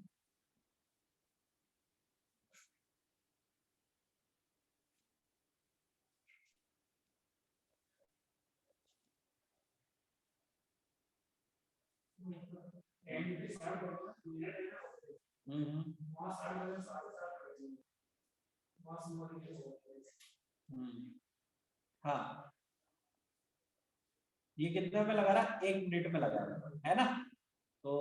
हाँ ये कितने में लगा रहा, 1 मिनट में लगा रहा है ना। तो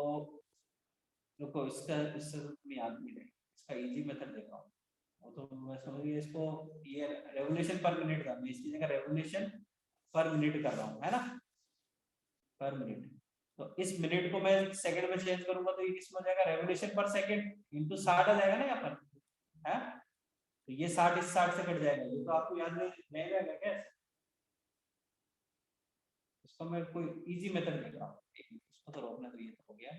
देखो इसका इससे तुम्हें याद नहीं रहेगा, इसका इजी मेथड देता हूँ। वो तो मैं समझिए इसको, ये रेवोल्यूशन पर मिनट था, मैं इसकी जगह रेवोल्यूशन पर मिनट कर रहा हूँ, है ना, पर मिनट। तो इस मिनट को मैं सेकंड में चेंज करूंगा तो ये किसमें हो जाएगा, रेवोल्यूशन पर सेकंड इंटू 60 आ जाएगा ना यहाँ पर, है। तो ये 60 इस 60 से कट जाएगा, ये तो आपको याद नहीं रहेगा क्या। इसको मैं कोई इजी मेथड देख रहा हूँ, इसको तो रोकना, तो ये तो हो गया।